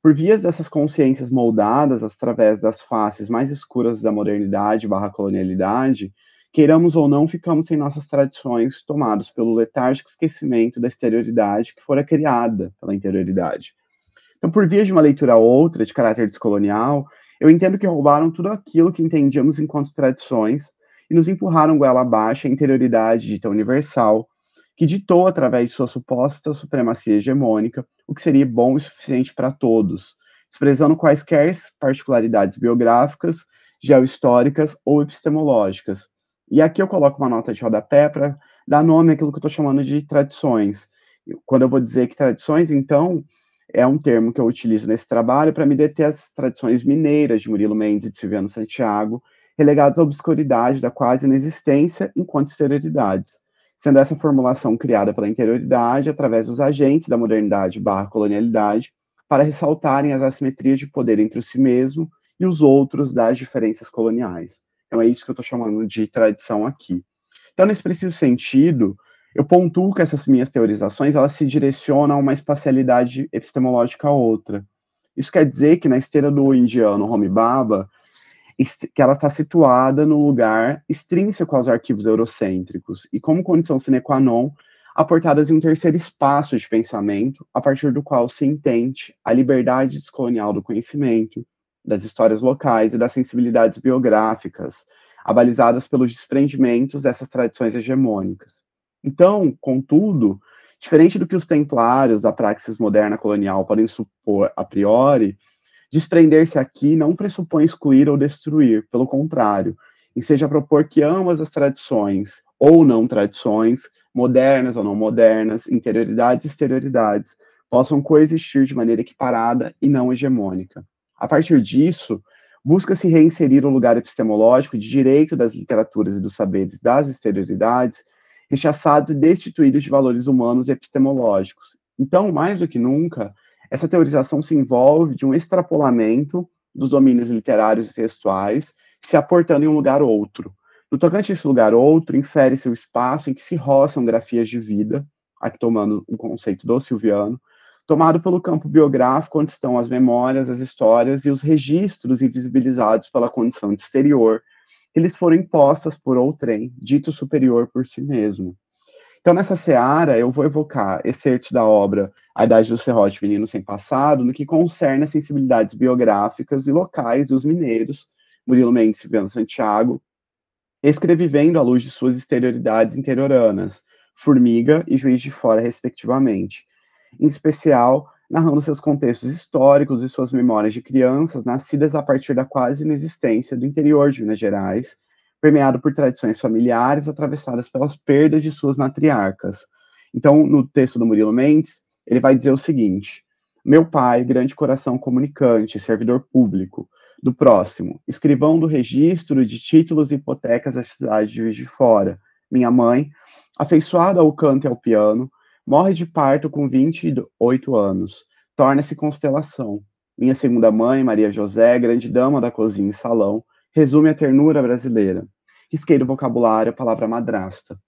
Por vias dessas consciências moldadas através das faces mais escuras da modernidade / colonialidade, queiramos ou não, ficamos sem nossas tradições, tomados pelo letárgico esquecimento da exterioridade que fora criada pela interioridade. Então, por via de uma leitura outra, de caráter descolonial, eu entendo que roubaram tudo aquilo que entendíamos enquanto tradições e nos empurraram goela abaixo a interioridade dita universal, que ditou, através de sua suposta supremacia hegemônica, o que seria bom e suficiente para todos, desprezando quaisquer particularidades biográficas, geohistóricas ou epistemológicas. E aqui eu coloco uma nota de rodapé para dar nome àquilo que eu estou chamando de tradições. Quando eu vou dizer que tradições, então, é um termo que eu utilizo nesse trabalho para me deter às tradições mineiras de Murilo Mendes e de Silviano Santiago, relegadas à obscuridade da quase inexistência enquanto exterioridades, sendo essa formulação criada pela interioridade através dos agentes da modernidade / colonialidade para ressaltarem as assimetrias de poder entre o si mesmo e os outros das diferenças coloniais. Então é isso que eu estou chamando de tradição aqui. Então, nesse preciso sentido, eu pontuo que essas minhas teorizações elas se direcionam a uma espacialidade epistemológica a outra. Isso quer dizer que na esteira do indiano Homi Bhabha, que ela está situada no lugar extrínseco aos arquivos eurocêntricos e, como condição sine qua non, aportadas em um terceiro espaço de pensamento, a partir do qual se entende a liberdade descolonial do conhecimento, das histórias locais e das sensibilidades biográficas, abalizadas pelos desprendimentos dessas tradições hegemônicas. Então, contudo, diferente do que os templários da praxis moderna colonial podem supor a priori, desprender-se aqui não pressupõe excluir ou destruir, pelo contrário, enseja propor que ambas as tradições, ou não tradições, modernas ou não modernas, interioridades e exterioridades, possam coexistir de maneira equiparada e não hegemônica. A partir disso, busca-se reinserir o lugar epistemológico de direito das literaturas e dos saberes das exterioridades, rechaçados e destituídos de valores humanos e epistemológicos. Então, mais do que nunca, essa teorização se envolve de um extrapolamento dos domínios literários e textuais, se aportando em um lugar outro. No tocante a esse lugar outro, infere-se o espaço em que se roçam grafias de vida, aqui tomando o conceito do Silviano, tomado pelo campo biográfico, onde estão as memórias, as histórias e os registros invisibilizados pela condição de exterior, que lhes foram impostas por outrem, dito superior por si mesmo. Então, nessa seara, eu vou evocar excertos da obra A Idade do Serrote, Menino Sem Passado, no que concerne as sensibilidades biográficas e locais dos mineiros, Murilo Mendes e Silviano Santiago, escrevivendo à luz de suas exterioridades interioranas, Formiga e Juiz de Fora, respectivamente. Em especial, narrando seus contextos históricos e suas memórias de crianças, nascidas a partir da quase inexistência do interior de Minas Gerais, permeado por tradições familiares atravessadas pelas perdas de suas matriarcas. Então, no texto do Murilo Mendes, ele vai dizer o seguinte: meu pai, grande coração comunicante, servidor público, do próximo, escrivão do registro de títulos e hipotecas da cidade de Juiz de Fora. Minha mãe, afeiçoada ao canto e ao piano, morre de parto com 28 anos. Torna-se constelação. Minha segunda mãe, Maria José, grande dama da cozinha e salão, resume a ternura brasileira. Risquei do vocabulário a palavra madrasta.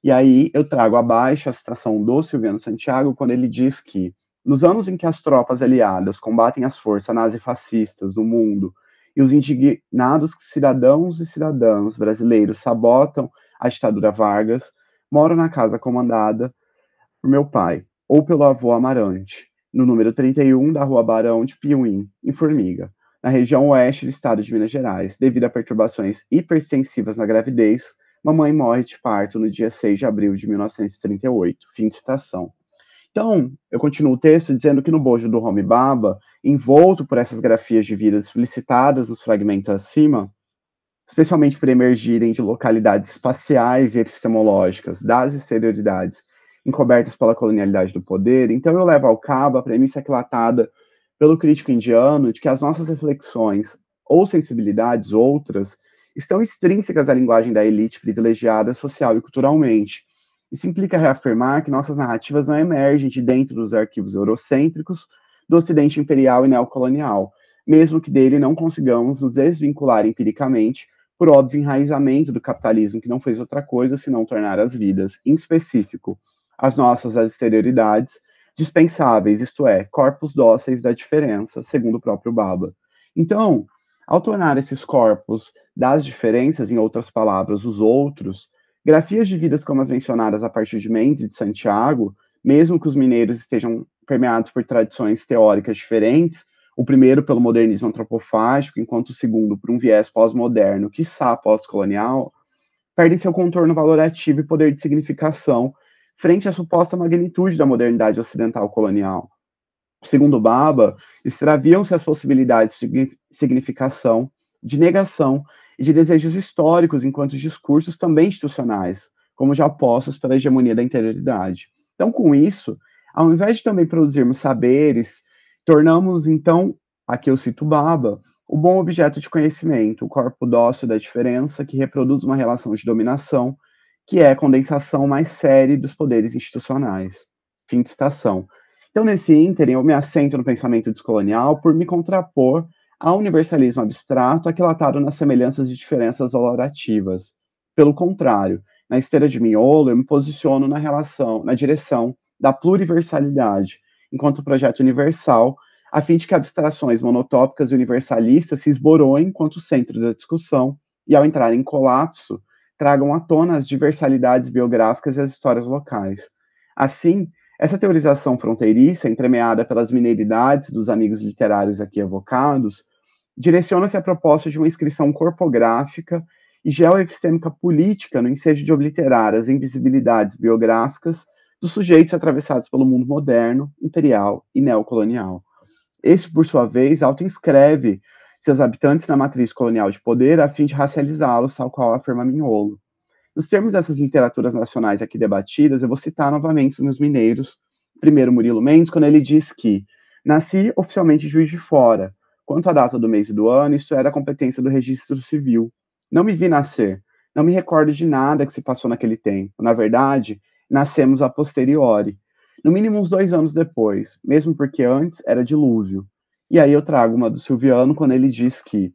E aí eu trago abaixo a citação do Silviano Santiago, quando ele diz que, nos anos em que as tropas aliadas combatem as forças nazifascistas no mundo e os indignados cidadãos e cidadãs brasileiros sabotam a ditadura Vargas, moro na casa comandada por meu pai, ou pelo avô Amarante, no número 31 da Rua Barão de Piuí, em Formiga, na região oeste do estado de Minas Gerais. Devido a perturbações hipertensivas na gravidez, mamãe morre de parto no dia 6 de abril de 1938. Fim de citação. Então, eu continuo o texto dizendo que no bojo do Homi Bhabha, envolto por essas grafias de vida explicitadas nos fragmentos acima, especialmente por emergirem de localidades espaciais e epistemológicas das exterioridades encobertas pela colonialidade do poder, então eu levo ao cabo a premissa aquilatada pelo crítico indiano de que as nossas reflexões ou sensibilidades outras estão extrínsecas à linguagem da elite privilegiada social e culturalmente. Isso implica reafirmar que nossas narrativas não emergem de dentro dos arquivos eurocêntricos do Ocidente imperial e neocolonial, mesmo que dele não consigamos nos desvincular empiricamente por óbvio enraizamento do capitalismo que não fez outra coisa senão tornar as vidas, em específico, as nossas exterioridades, dispensáveis, isto é, corpos dóceis da diferença, segundo o próprio Bhabha. Então, ao tornar esses corpos das diferenças, em outras palavras, os outros, grafias de vidas como as mencionadas a partir de Mendes e de Santiago, mesmo que os mineiros estejam permeados por tradições teóricas diferentes, o primeiro pelo modernismo antropofágico, enquanto o segundo por um viés pós-moderno, quiçá pós-colonial, perdem seu contorno valorativo e poder de significação frente à suposta magnitude da modernidade ocidental colonial. Segundo Bhabha, extraviam-se as possibilidades de significação, de negação e de desejos históricos enquanto discursos também institucionais, como já postos pela hegemonia da interioridade. Então, com isso, ao invés de também produzirmos saberes, tornamos, então, aqui eu cito Bhabha, o bom objeto de conhecimento, o corpo dócil da diferença que reproduz uma relação de dominação, que é a condensação mais séria dos poderes institucionais. Fim de citação. Então, nesse ínterim, eu me assento no pensamento descolonial por me contrapor ao universalismo abstrato aquilatado nas semelhanças e diferenças valorativas. Pelo contrário, na esteira de miolo, eu me posiciono na direção da pluriversalidade, enquanto projeto universal, a fim de que abstrações monotópicas e universalistas se esboroem enquanto centro da discussão e, ao entrar em colapso, tragam à tona as diversalidades biográficas e as histórias locais. Assim, essa teorização fronteiriça, entremeada pelas mineiridades dos amigos literários aqui evocados, direciona-se à proposta de uma inscrição corpográfica e geoepistêmica política no ensejo de obliterar as invisibilidades biográficas dos sujeitos atravessados pelo mundo moderno, imperial e neocolonial. Esse, por sua vez, autoinscreve seus habitantes na matriz colonial de poder a fim de racializá-los, tal qual afirma Mignolo. Nos termos dessas literaturas nacionais aqui debatidas, eu vou citar novamente os meus mineiros. Primeiro, Murilo Mendes, quando ele diz que nasci oficialmente em Juiz de Fora. Quanto à data do mês e do ano, isso era competência do registro civil. Não me vi nascer. Não me recordo de nada que se passou naquele tempo. Na verdade, nascemos a posteriori. No mínimo uns 2 anos depois, mesmo porque antes era dilúvio. E aí eu trago uma do Silviano, quando ele diz que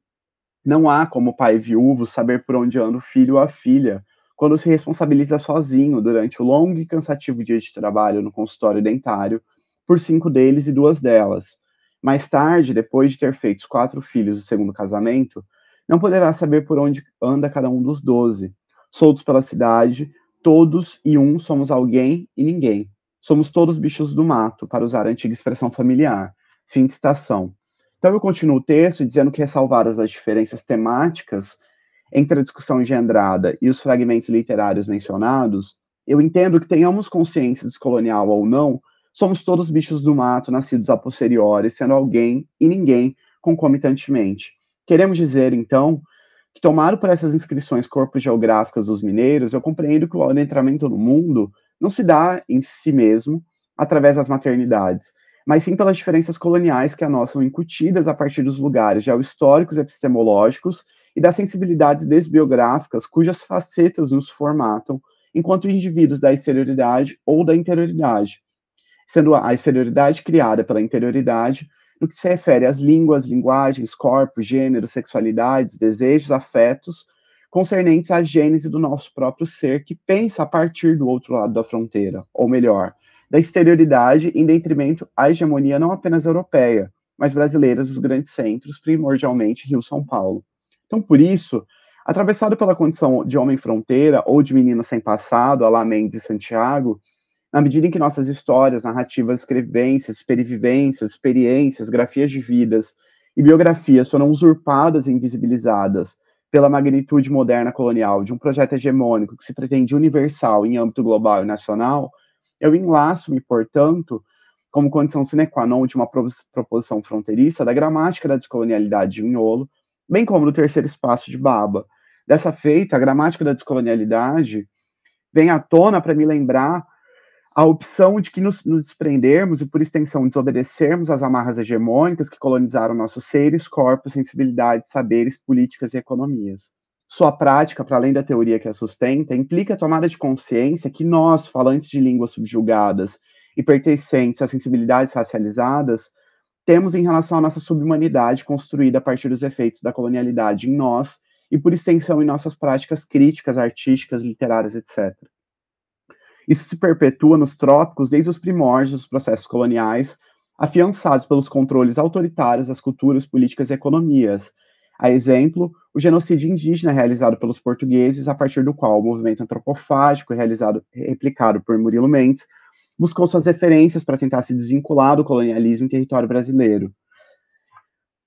não há como pai viúvo saber por onde anda o filho ou a filha, quando se responsabiliza sozinho durante o longo e cansativo dia de trabalho no consultório dentário, por 5 deles e 2 delas. Mais tarde, depois de ter feito os 4 filhos do segundo casamento, não poderá saber por onde anda cada um dos 12. Soltos pela cidade, todos e um somos alguém e ninguém. Somos todos bichos do mato, para usar a antiga expressão familiar. Fim de citação. Então eu continuo o texto dizendo que, ressalvadas as diferenças temáticas entre a discussão engendrada e os fragmentos literários mencionados, eu entendo que tenhamos consciência descolonial ou não, somos todos bichos do mato nascidos a posteriori, sendo alguém e ninguém concomitantemente. Queremos dizer, então, que tomado por essas inscrições corpos geográficas dos mineiros, eu compreendo que o adentramento no mundo não se dá em si mesmo através das maternidades, mas sim pelas diferenças coloniais que a nós são incutidas a partir dos lugares geohistóricos e epistemológicos e das sensibilidades desbiográficas cujas facetas nos formatam enquanto indivíduos da exterioridade ou da interioridade, sendo a exterioridade criada pela interioridade no que se refere às línguas, linguagens, corpos, gêneros, sexualidades, desejos, afetos, concernentes à gênese do nosso próprio ser, que pensa a partir do outro lado da fronteira, ou melhor, da exterioridade em detrimento à hegemonia não apenas europeia, mas brasileira dos grandes centros, primordialmente Rio-São Paulo. Então, por isso, atravessado pela condição de homem-fronteira ou de menino sem passado, à la Mendes e Santiago, na medida em que nossas histórias, narrativas, escrevências, perivivências, experiências, grafias de vidas e biografias foram usurpadas e invisibilizadas pela magnitude moderna colonial de um projeto hegemônico que se pretende universal em âmbito global e nacional, eu enlaço-me, portanto, como condição sine qua non de uma proposição fronteiriça da gramática da descolonialidade de Mignolo, bem como do terceiro espaço de Baba. Dessa feita, a gramática da descolonialidade vem à tona para me lembrar a opção de que nos desprendermos e, por extensão, desobedecermos às amarras hegemônicas que colonizaram nossos seres, corpos, sensibilidades, saberes, políticas e economias. Sua prática, para além da teoria que a sustenta, implica a tomada de consciência que nós, falantes de línguas subjugadas e pertencentes a sensibilidades racializadas, temos em relação à nossa subhumanidade construída a partir dos efeitos da colonialidade em nós e, por extensão, em nossas práticas críticas, artísticas, literárias, etc. Isso se perpetua nos trópicos desde os primórdios dos processos coloniais, afiançados pelos controles autoritários das culturas, políticas e economias. A exemplo, o genocídio indígena realizado pelos portugueses, a partir do qual o movimento antropofágico, replicado por Murilo Mendes, buscou suas referências para tentar se desvincular do colonialismo em território brasileiro,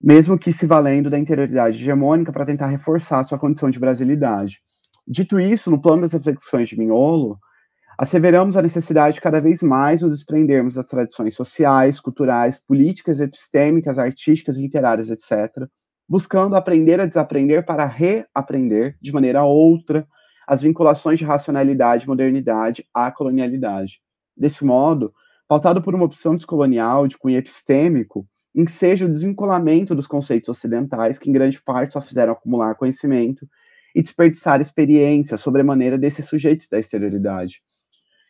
mesmo que se valendo da interioridade hegemônica para tentar reforçar sua condição de brasilidade. Dito isso, no plano das reflexões de Mignolo, asseveramos a necessidade de cada vez mais nos desprendermos das tradições sociais, culturais, políticas, epistêmicas, artísticas, literárias, etc., buscando aprender a desaprender para reaprender, de maneira outra, as vinculações de racionalidade e modernidade à colonialidade. Desse modo, pautado por uma opção descolonial de cunho epistêmico, enseja o desvinculamento dos conceitos ocidentais, que em grande parte só fizeram acumular conhecimento e desperdiçar experiência sobre a maneira desses sujeitos da exterioridade.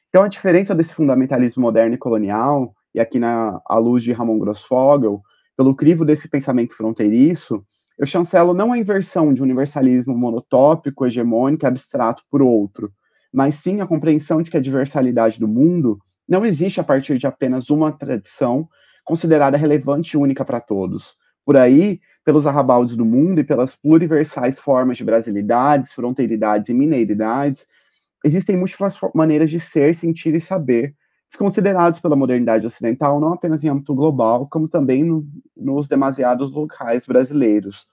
Então, a diferença desse fundamentalismo moderno e colonial, e aqui à luz de Ramon Grossfogel, pelo crivo desse pensamento fronteiriço, eu chancelo não a inversão de um universalismo monotópico, hegemônico, abstrato por outro, mas sim a compreensão de que a diversalidade do mundo não existe a partir de apenas uma tradição considerada relevante e única para todos. Por aí, pelos arrabaldes do mundo e pelas pluriversais formas de brasilidades, fronteiridades e mineiridades, existem múltiplas maneiras de ser, sentir e saber, desconsiderados pela modernidade ocidental, não apenas em âmbito global, como também nos demasiados locais brasileiros.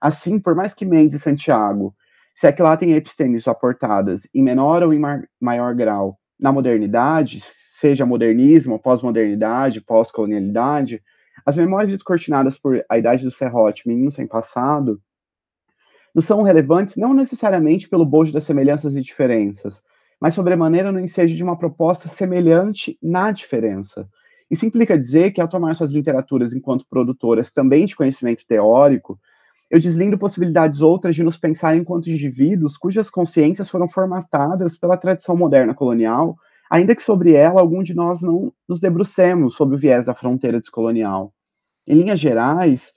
Assim, por mais que Mendes e Santiago se aquilatem epistêmios aportadas em menor ou em maior grau na modernidade, seja modernismo, pós-modernidade, pós-colonialidade, as memórias descortinadas por A Idade do Serrote, Menino Sem Passado, não são relevantes não necessariamente pelo bojo das semelhanças e diferenças, mas sobremaneira no ensejo de uma proposta semelhante na diferença. Isso implica dizer que, ao tomar suas literaturas enquanto produtoras também de conhecimento teórico, eu deslindo possibilidades outras de nos pensar enquanto indivíduos cujas consciências foram formatadas pela tradição moderna colonial, ainda que sobre ela algum de nós não nos debrucemos sob o viés da fronteira descolonial. Em linhas gerais,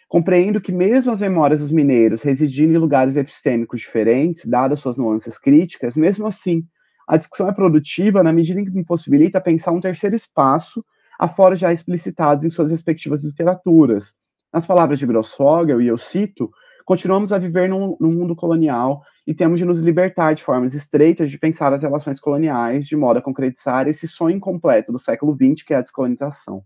compreendo que mesmo as memórias dos mineiros residindo em lugares epistêmicos diferentes, dadas suas nuances críticas, mesmo assim, a discussão é produtiva na medida em que me possibilita pensar um terceiro espaço, afora já explicitados em suas respectivas literaturas. Nas palavras de Grossfogel, e eu cito, continuamos a viver num mundo colonial e temos de nos libertar de formas estreitas de pensar as relações coloniais, de modo a concretizar esse sonho incompleto do século XX, que é a descolonização.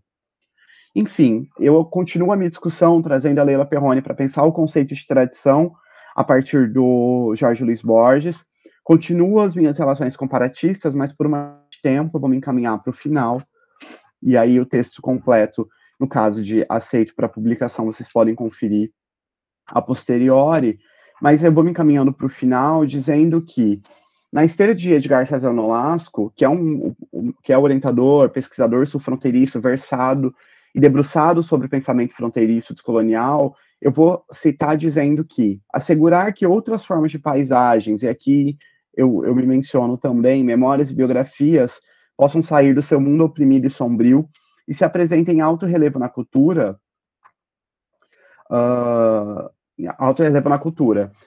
Enfim, eu continuo a minha discussão trazendo a Leila Perrone para pensar o conceito de tradição a partir do Jorge Luiz Borges. Continuo as minhas relações comparatistas, mas por mais tempo eu vou me encaminhar para o final. E aí o texto completo, no caso de aceito para publicação, vocês podem conferir a posteriori. Mas eu vou me encaminhando para o final, dizendo que na esteira de Edgar César Nolasco, que é o que é orientador, pesquisador sul-fronteiriço, versado e debruçado sobre o pensamento fronteiriço descolonial, eu vou citar dizendo que assegurar que outras formas de paisagens, e aqui eu me menciono também, memórias e biografias, possam sair do seu mundo oprimido e sombrio e se apresentem em alto relevo na cultura,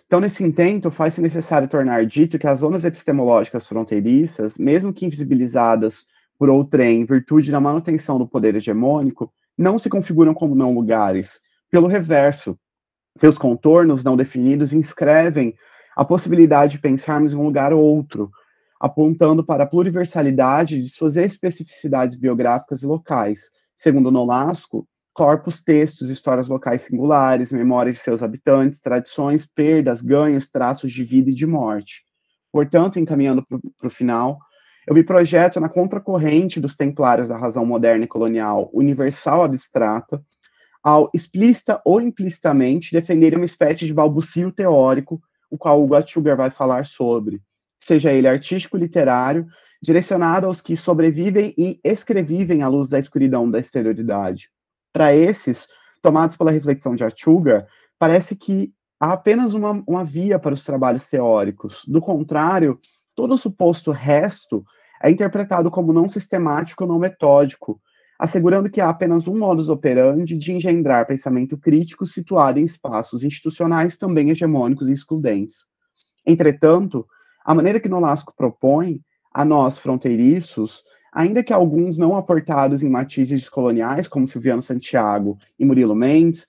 Então, nesse intento, faz-se necessário tornar dito que as zonas epistemológicas fronteiriças, mesmo que invisibilizadas por outrem, em virtude da manutenção do poder hegemônico, não se configuram como não lugares. Pelo reverso, seus contornos não definidos inscrevem a possibilidade de pensarmos em um lugar ou outro, apontando para a pluriversalidade de suas especificidades biográficas e locais. Segundo Nolasco, corpos, textos, histórias locais singulares, memórias de seus habitantes, tradições, perdas, ganhos, traços de vida e de morte. Portanto, encaminhando para o final, eu me projeto na contracorrente dos templários da razão moderna e colonial universal abstrata, ao explícita ou implicitamente defenderem uma espécie de balbucio teórico, o qual o Atchugar vai falar sobre, seja ele artístico literário, direcionado aos que sobrevivem e escrevivem à luz da escuridão da exterioridade. Para esses, tomados pela reflexão de Atchugar, parece que há apenas uma via para os trabalhos teóricos. Do contrário, todo o suposto resto é interpretado como não sistemático ou não metódico, assegurando que há apenas um modus operandi de engendrar pensamento crítico situado em espaços institucionais também hegemônicos e excludentes. Entretanto, a maneira que Nolasco propõe, a nós fronteiriços, ainda que alguns não aportados em matizes coloniais, como Silviano Santiago e Murilo Mendes,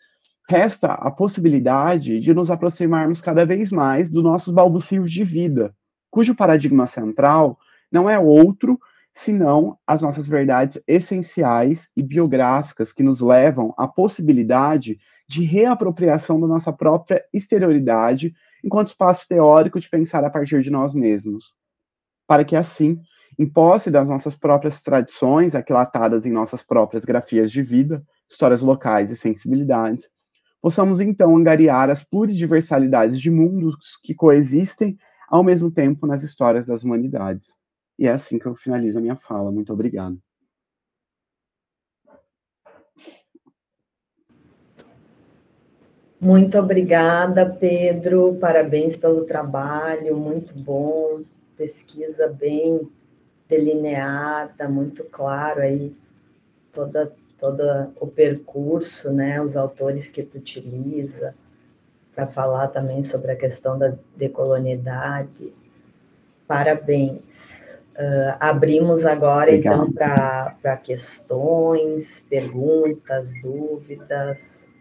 resta a possibilidade de nos aproximarmos cada vez mais dos nossos balbucios de vida, cujo paradigma central não é outro senão as nossas verdades essenciais e biográficas que nos levam à possibilidade de reapropriação da nossa própria exterioridade enquanto espaço teórico de pensar a partir de nós mesmos. Para que assim, em posse das nossas próprias tradições, aquilatadas em nossas próprias grafias de vida, histórias locais e sensibilidades, possamos então angariar as pluridiversalidades de mundos que coexistem ao mesmo tempo nas histórias das humanidades. E é assim que eu finalizo a minha fala. Muito obrigado. Muito obrigada, Pedro. Parabéns pelo trabalho, muito bom. Pesquisa bem delineada, muito claro aí todo o percurso, né? Os autores que tu utiliza para falar também sobre a questão da decolonialidade. Parabéns. Abrimos agora, obrigado. Então, para questões, perguntas, dúvidas.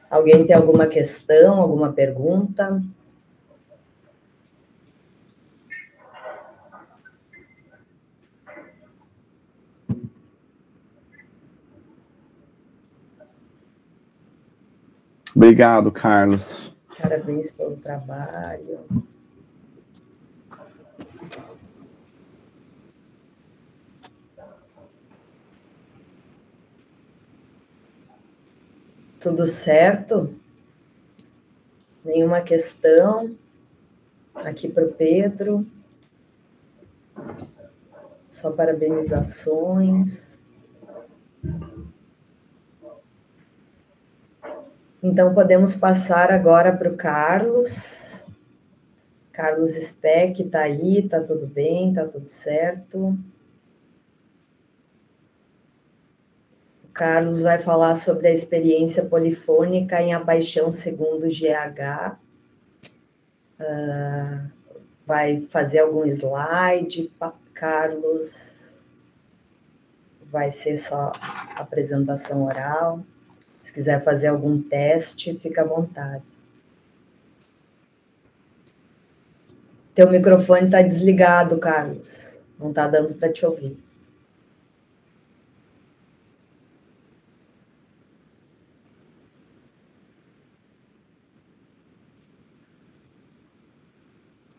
Alguém tem alguma questão, alguma pergunta? Obrigado, Carlos. Parabéns pelo trabalho. Tudo certo? Nenhuma questão? Aqui para o Pedro. Só parabenizações. Então, podemos passar agora para o Carlos. Carlos Speck está aí, está tudo bem, está tudo certo. O Carlos vai falar sobre a experiência polifônica em A Paixão Segundo GH. Vai fazer algum slide, Carlos. Vai ser só apresentação oral. Se quiser fazer algum teste, fica à vontade. Teu microfone está desligado, Carlos. Não está dando para te ouvir.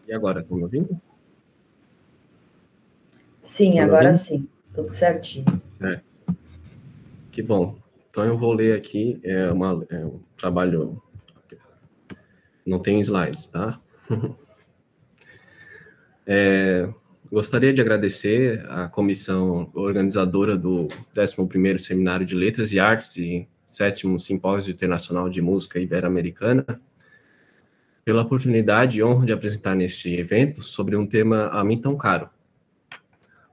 E agora, estão me ouvindo? Sim, agora sim. Tudo certinho. Que bom. Então eu vou ler aqui, é um trabalho, não tem slides, tá? Gostaria de agradecer à comissão organizadora do 11º Seminário de Letras e Artes e 7º Simpósio Internacional de Música Ibero-Americana pela oportunidade e honra de apresentar neste evento sobre um tema a mim tão caro.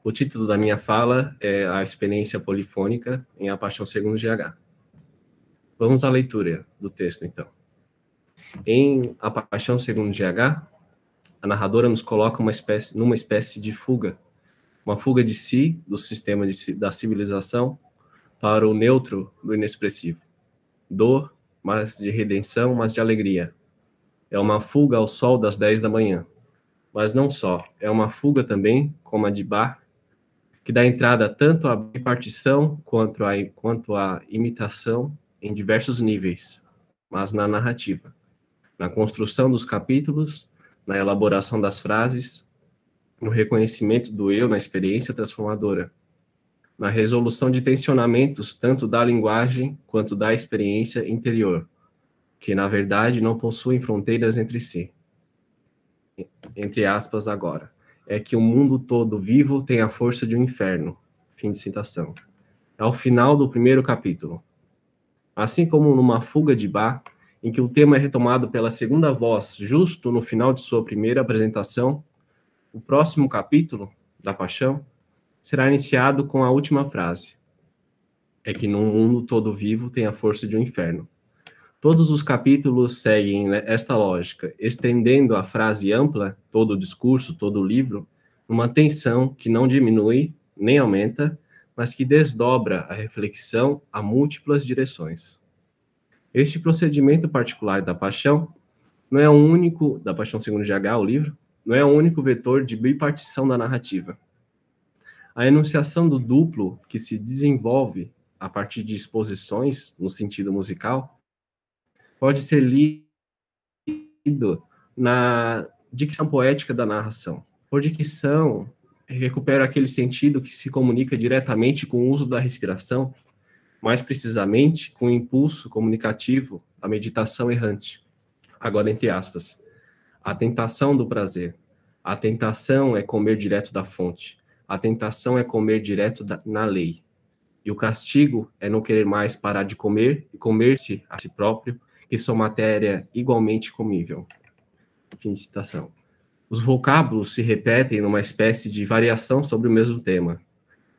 O título da minha fala é A Experiência Polifônica em A Paixão segundo GH. Vamos à leitura do texto, então. Em A Paixão segundo GH, a narradora nos coloca numa espécie de fuga, uma fuga de si, do sistema da civilização, para o neutro do inexpressivo. Dor, mas de redenção, mas de alegria. É uma fuga ao sol das 10 da manhã. Mas não só, é uma fuga também, como a de Bach, que dá entrada tanto à bipartição quanto à imitação em diversos níveis, mas na narrativa, na construção dos capítulos, na elaboração das frases, no reconhecimento do eu na experiência transformadora, na resolução de tensionamentos tanto da linguagem quanto da experiência interior, que na verdade não possuem fronteiras entre si. Entre aspas agora. É que o mundo todo vivo tem a força de um inferno. Fim de citação. É o final do primeiro capítulo. Assim como numa fuga de Bach, em que o tema é retomado pela segunda voz, justo no final de sua primeira apresentação, o próximo capítulo, da Paixão, será iniciado com a última frase. É que no mundo todo vivo tem a força de um inferno. Todos os capítulos seguem esta lógica, estendendo a frase ampla, todo o discurso, todo o livro, numa tensão que não diminui, nem aumenta, mas que desdobra a reflexão a múltiplas direções. Este procedimento particular da Paixão não é o único, da Paixão segundo GH, o livro, não é o único vetor de bipartição da narrativa. A enunciação do duplo, que se desenvolve a partir de exposições, no sentido musical, pode ser lido na dicção poética da narração. Por dicção, recupera aquele sentido que se comunica diretamente com o uso da respiração, mais precisamente com o impulso comunicativo, a meditação errante. Agora, entre aspas, a tentação do prazer. A tentação é comer direto da fonte. A tentação é comer direto na lei. E o castigo é não querer mais parar de comer e comer-se a si próprio, que sua matéria igualmente comível. Fim de citação. Os vocábulos se repetem numa espécie de variação sobre o mesmo tema.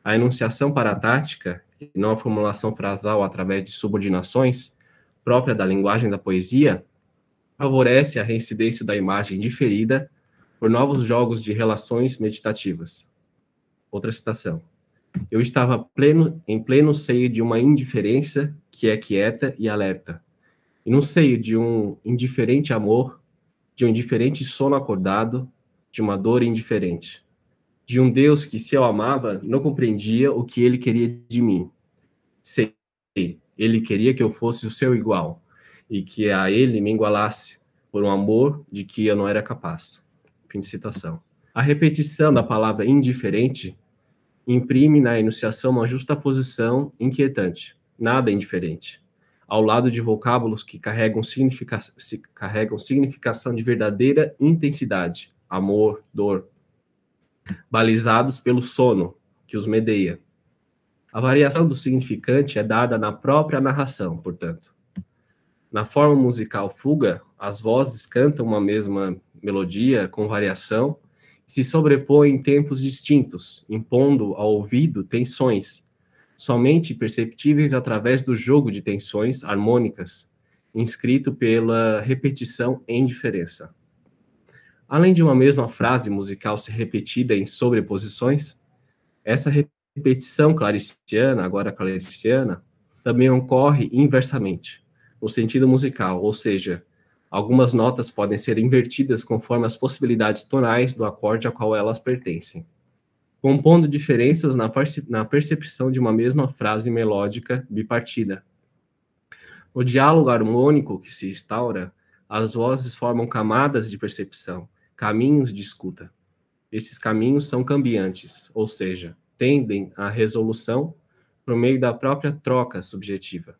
A enunciação paratática, e não a formulação frasal através de subordinações, própria da linguagem da poesia, favorece a reincidência da imagem diferida por novos jogos de relações meditativas. Outra citação. Eu estava em pleno seio de uma indiferença que é quieta e alerta. E no seio de um indiferente amor, de um indiferente sono acordado, de uma dor indiferente. De um Deus que, se eu amava, não compreendia o que ele queria de mim. Sei, ele queria que eu fosse o seu igual, e que a ele me igualasse, por um amor de que eu não era capaz. Fim de citação. A repetição da palavra indiferente imprime na enunciação uma justaposição inquietante, nada indiferente, ao lado de vocábulos que carregam significação de verdadeira intensidade, amor, dor, balizados pelo sono, que os medeia. A variação do significante é dada na própria narração, portanto. Na forma musical fuga, as vozes cantam uma mesma melodia com variação e se sobrepõem em tempos distintos, impondo ao ouvido tensões, somente perceptíveis através do jogo de tensões harmônicas, inscrito pela repetição em diferença. Além de uma mesma frase musical ser repetida em sobreposições, essa repetição clariciana, agora clariciana, também ocorre inversamente, no sentido musical, ou seja, algumas notas podem ser invertidas conforme as possibilidades tonais do acorde a qual elas pertencem, compondo diferenças na percepção de uma mesma frase melódica bipartida. No diálogo harmônico que se instaura, as vozes formam camadas de percepção, caminhos de escuta. Esses caminhos são cambiantes, ou seja, tendem à resolução por meio da própria troca subjetiva.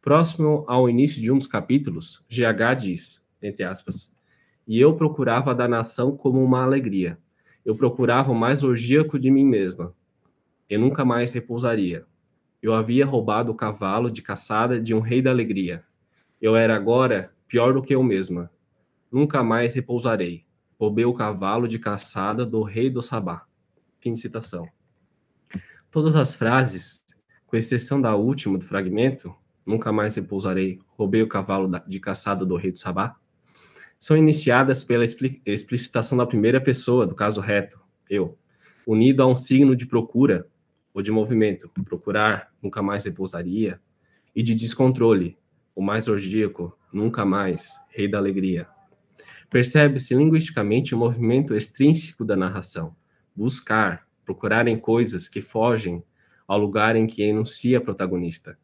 Próximo ao início de um dos capítulos, GH diz, entre aspas, e eu procurava a danação como uma alegria. Eu procurava o mais orgíaco de mim mesma. Eu nunca mais repousaria. Eu havia roubado o cavalo de caçada de um rei da alegria. Eu era agora pior do que eu mesma. Nunca mais repousarei. Roubei o cavalo de caçada do rei do Sabá. Fim de citação. Todas as frases, com exceção da última do fragmento, nunca mais repousarei, roubei o cavalo de caçada do rei do Sabá, são iniciadas pela explicitação da primeira pessoa, do caso reto, eu, unido a um signo de procura, ou de movimento, procurar, nunca mais repousaria, e de descontrole, o mais orgíaco, nunca mais, rei da alegria. Percebe-se linguisticamente o movimento extrínseco da narração, buscar, procurar em coisas que fogem ao lugar em que enuncia a protagonista,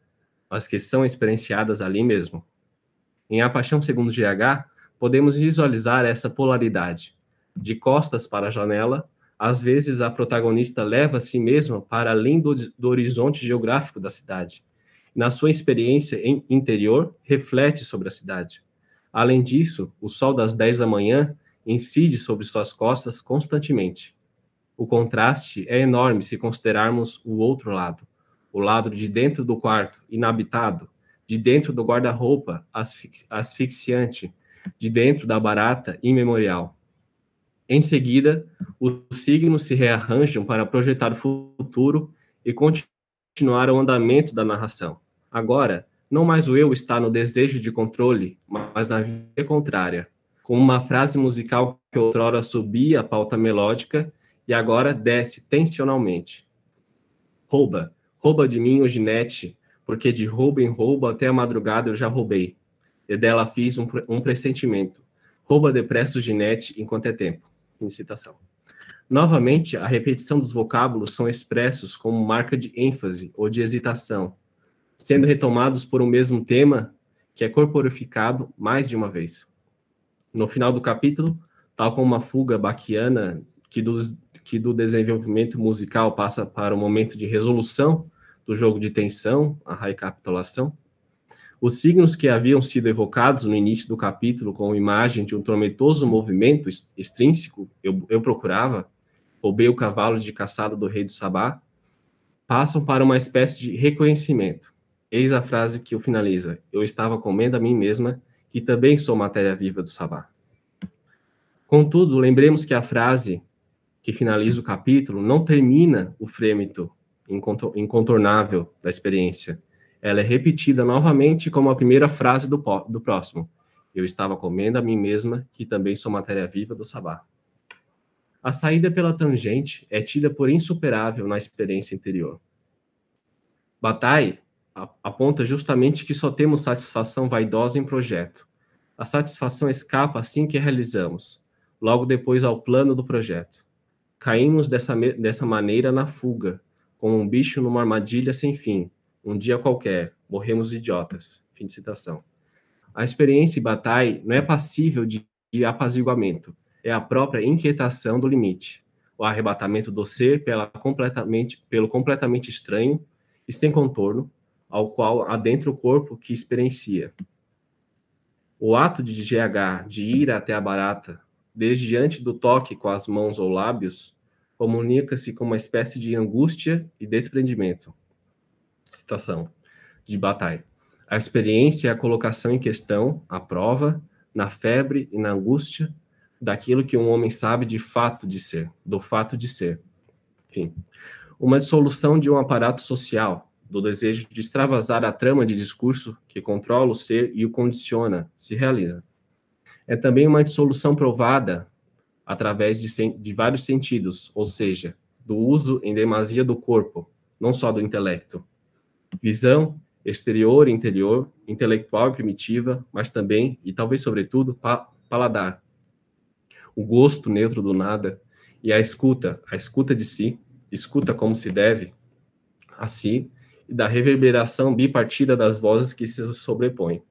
mas que são experienciadas ali mesmo. Em A Paixão segundo GH, podemos visualizar essa polaridade. De costas para a janela, às vezes a protagonista leva a si mesma para além do horizonte geográfico da cidade. Na sua experiência interior, reflete sobre a cidade. Além disso, o sol das 10 da manhã incide sobre suas costas constantemente. O contraste é enorme se considerarmos o outro lado, o lado de dentro do quarto, inabitado, de dentro do guarda-roupa, asfixiante, de dentro da barata, imemorial. Em seguida, os signos se rearranjam para projetar o futuro e continuar o andamento da narração. Agora, não mais o eu está no desejo de controle, mas na via contrária, com uma frase musical que outrora subia a pauta melódica e agora desce tensionalmente. Rouba, rouba de mim o ginete, porque de roubo em roubo até a madrugada eu já roubei. E dela fiz um pressentimento. Rouba depressa o ginete enquanto é tempo. Em citação. Novamente, a repetição dos vocábulos são expressos como marca de ênfase ou de hesitação, sendo retomados por um mesmo tema que é corporificado mais de uma vez. No final do capítulo, tal como uma fuga baquiana que do desenvolvimento musical passa para o momento de resolução do jogo de tensão, a recapitulação, os signos que haviam sido evocados no início do capítulo com a imagem de um tormentoso movimento extrínseco, eu procurava, roubei o cavalo de caçada do rei do Sabá, passam para uma espécie de reconhecimento. Eis a frase que o finaliza. Eu estava comendo a mim mesma, que também sou matéria viva do Sabá. Contudo, lembremos que a frase que finaliza o capítulo não termina o frêmito incontornável da experiência. Ela é repetida novamente como a primeira frase do próximo. Eu estava comendo a mim mesma, que também sou matéria viva do Sabá. A saída pela tangente é tida por insuperável na experiência interior. Bataille aponta justamente que só temos satisfação vaidosa em projeto. A satisfação escapa assim que a realizamos, logo depois ao plano do projeto. Caímos dessa maneira na fuga, como um bicho numa armadilha sem fim. Um dia qualquer, morremos idiotas. Fim de citação. A experiência em Bataille não é passível de apaziguamento, é a própria inquietação do limite, o arrebatamento do ser pelo completamente estranho e sem contorno, ao qual adentra o corpo que experiencia. O ato de GH de ir até a barata, desde diante do toque com as mãos ou lábios, comunica-se com uma espécie de angústia e desprendimento. Citação de Bataille. A experiência é a colocação em questão, a prova, na febre e na angústia daquilo que um homem sabe de fato de ser, do fato de ser. Enfim, uma dissolução de um aparato social, do desejo de extravasar a trama de discurso que controla o ser e o condiciona, se realiza. É também uma dissolução provada através de vários sentidos, ou seja, do uso em demasia do corpo, não só do intelecto. Visão, exterior e interior, intelectual e primitiva, mas também, e talvez sobretudo, paladar. O gosto neutro do nada e a escuta de si, escuta como se deve, a si, e da reverberação bipartida das vozes que se sobrepõem.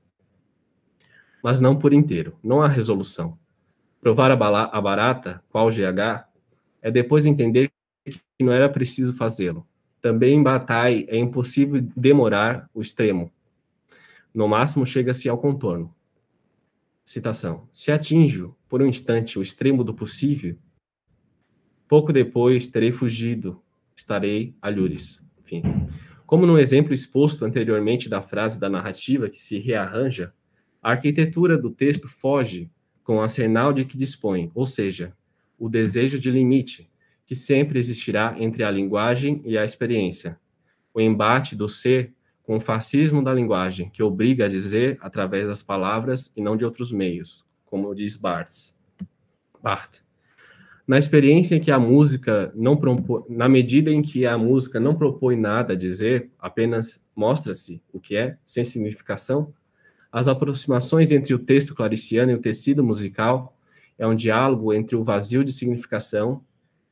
Mas não por inteiro, não há resolução. Provar a barata, qual GH, é depois entender que não era preciso fazê-lo. Também em Bataille é impossível demorar o extremo. No máximo chega-se ao contorno. Citação. Se atinjo, por um instante, o extremo do possível, pouco depois terei fugido, estarei alhures. Enfim. Como no exemplo exposto anteriormente da frase da narrativa que se rearranja, a arquitetura do texto foge com o arsenal de que dispõe, ou seja, o desejo de limite, que sempre existirá entre a linguagem e a experiência. O embate do ser com o fascismo da linguagem, que obriga a dizer através das palavras e não de outros meios, como diz Barthes. Na experiência em que a música não propõe, na medida em que a música não propõe nada a dizer, apenas mostra-se o que é, sem significação, as aproximações entre o texto clariciano e o tecido musical é um diálogo entre o vazio de significação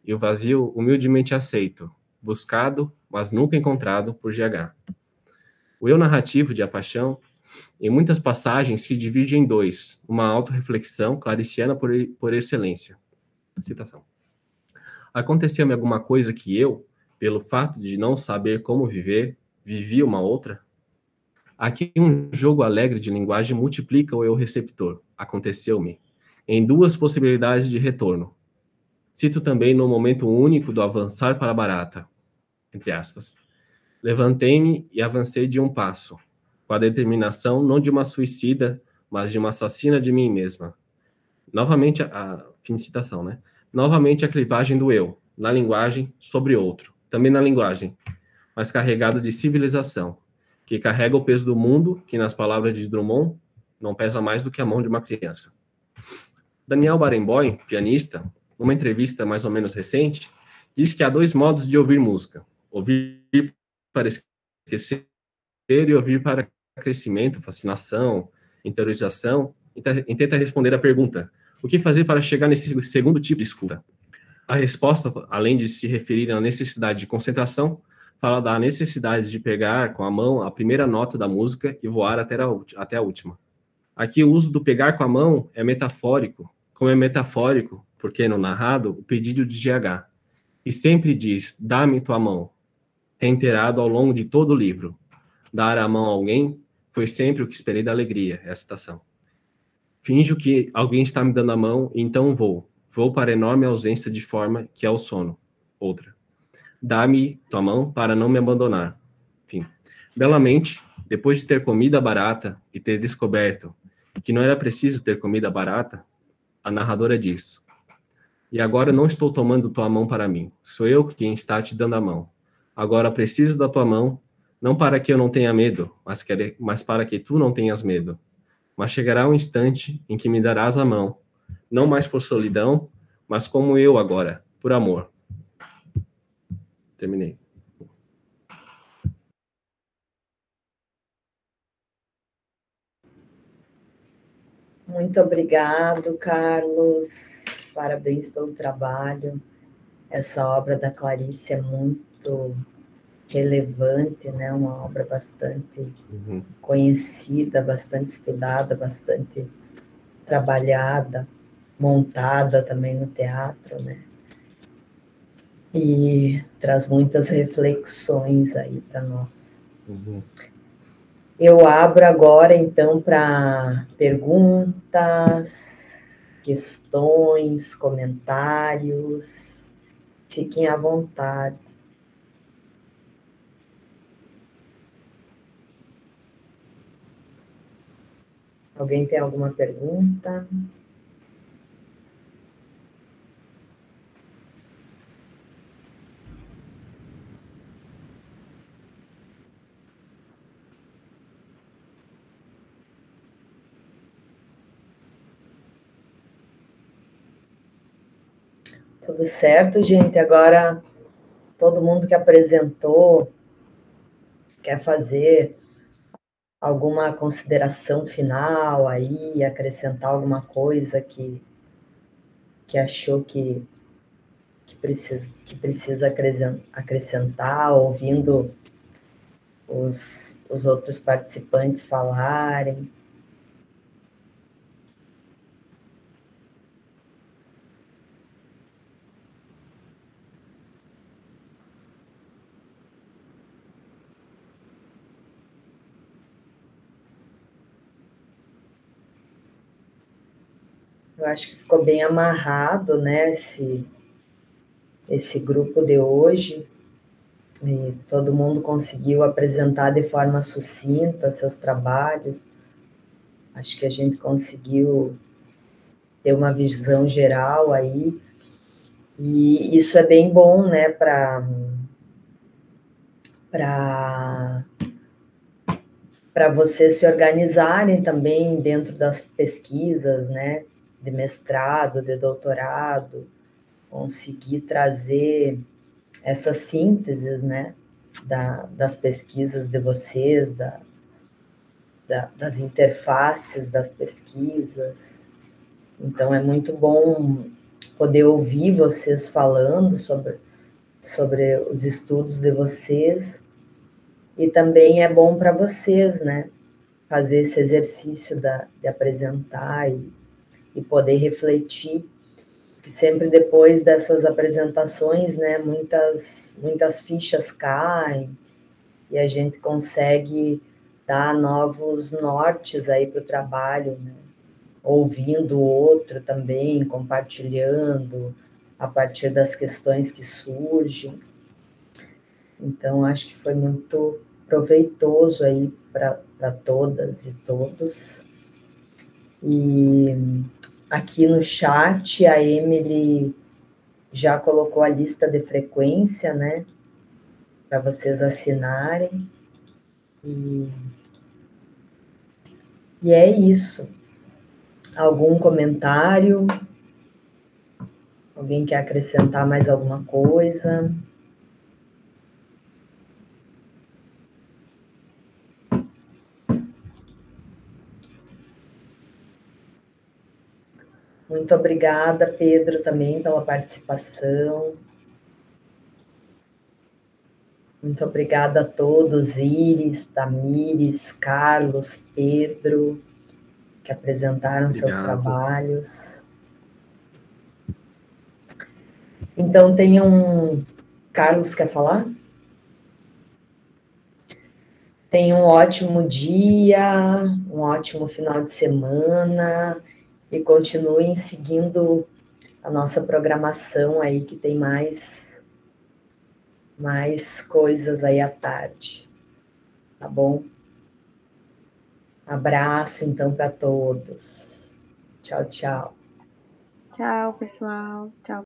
e o vazio humildemente aceito, buscado, mas nunca encontrado por GH. O eu narrativo de A Paixão, em muitas passagens, se divide em dois, uma autorreflexão clariciana por excelência. Citação. Aconteceu-me alguma coisa que eu, pelo fato de não saber como viver, vivi uma outra? Aqui um jogo alegre de linguagem multiplica o eu receptor. Aconteceu-me. Em duas possibilidades de retorno. Cito também no momento único do avançar para a barata. Entre aspas. Levantei-me e avancei de um passo, com a determinação não de uma suicida, mas de uma assassina de mim mesma. Novamente, fim de citação, né? Novamente a clivagem do eu, na linguagem, sobre outro, também na linguagem, mas carregado de civilização, que carrega o peso do mundo, que, nas palavras de Drummond, não pesa mais do que a mão de uma criança. Daniel Barenboim, pianista, numa entrevista mais ou menos recente, diz que há dois modos de ouvir música: ouvir para esquecer e ouvir para crescimento, fascinação, interiorização, e tenta responder a pergunta: o que fazer para chegar nesse segundo tipo de escuta? A resposta, além de se referir à necessidade de concentração, fala da necessidade de pegar com a mão a primeira nota da música e voar até a última. Aqui o uso do pegar com a mão é metafórico, como é metafórico, porque no narrado, o pedido de GH. E sempre diz, dá-me tua mão, reiterado ao longo de todo o livro. Dar a mão a alguém foi sempre o que esperei da alegria, é a citação. Finjo que alguém está me dando a mão, e então vou. Vou para a enorme ausência de forma que é o sono. Outra. Dá-me tua mão para não me abandonar. Enfim. Belamente, depois de ter comido a barata e ter descoberto que não era preciso ter comida barata, a narradora diz: e agora não estou tomando tua mão para mim. Sou eu quem está te dando a mão. Agora preciso da tua mão, não para que eu não tenha medo, mas para que tu não tenhas medo. Mas chegará um instante em que me darás a mão, não mais por solidão, mas como eu agora, por amor. Terminei. Muito obrigado, Carlos. Parabéns pelo trabalho. Essa obra da Clarice é muito relevante, né? Uma obra bastante conhecida, bastante estudada, bastante trabalhada, montada também no teatro, né? E traz muitas reflexões aí para nós. Eu abro agora, então, para perguntas, questões, comentários. Fiquem à vontade. Alguém tem alguma pergunta? Tudo certo, gente? Agora, todo mundo que apresentou quer fazer alguma consideração final aí, acrescentar alguma coisa que achou que precisa acrescentar, ouvindo os outros participantes falarem. Eu acho que ficou bem amarrado, né, esse grupo de hoje, e todo mundo conseguiu apresentar de forma sucinta seus trabalhos. Acho que a gente conseguiu ter uma visão geral aí, e isso é bem bom, né, para vocês se organizarem também dentro das pesquisas, né, de mestrado, de doutorado, conseguir trazer essas sínteses, né, das pesquisas de vocês, das interfaces das pesquisas. Então, é muito bom poder ouvir vocês falando sobre os estudos de vocês, e também é bom para vocês, né, fazer esse exercício de apresentar e poder refletir, porque sempre depois dessas apresentações, né, muitas fichas caem, e a gente consegue dar novos nortes aí para o trabalho, né, ouvindo o outro também, compartilhando a partir das questões que surgem. Então, acho que foi muito proveitoso aí para todas e todos. E aqui no chat, a Emily já colocou a lista de frequência, né, para vocês assinarem. E é isso. Algum comentário? Alguém quer acrescentar mais alguma coisa? Muito obrigada, Pedro, também pela participação. Muito obrigada a todos, Iris, Tamires, Carlos, Pedro, que apresentaram seus trabalhos. Então, Carlos, quer falar? Tenham um ótimo dia, um ótimo final de semana, e continuem seguindo a nossa programação aí, que tem mais coisas aí à tarde, tá bom? Abraço, então, para todos. Tchau, tchau. Tchau, pessoal. Tchau.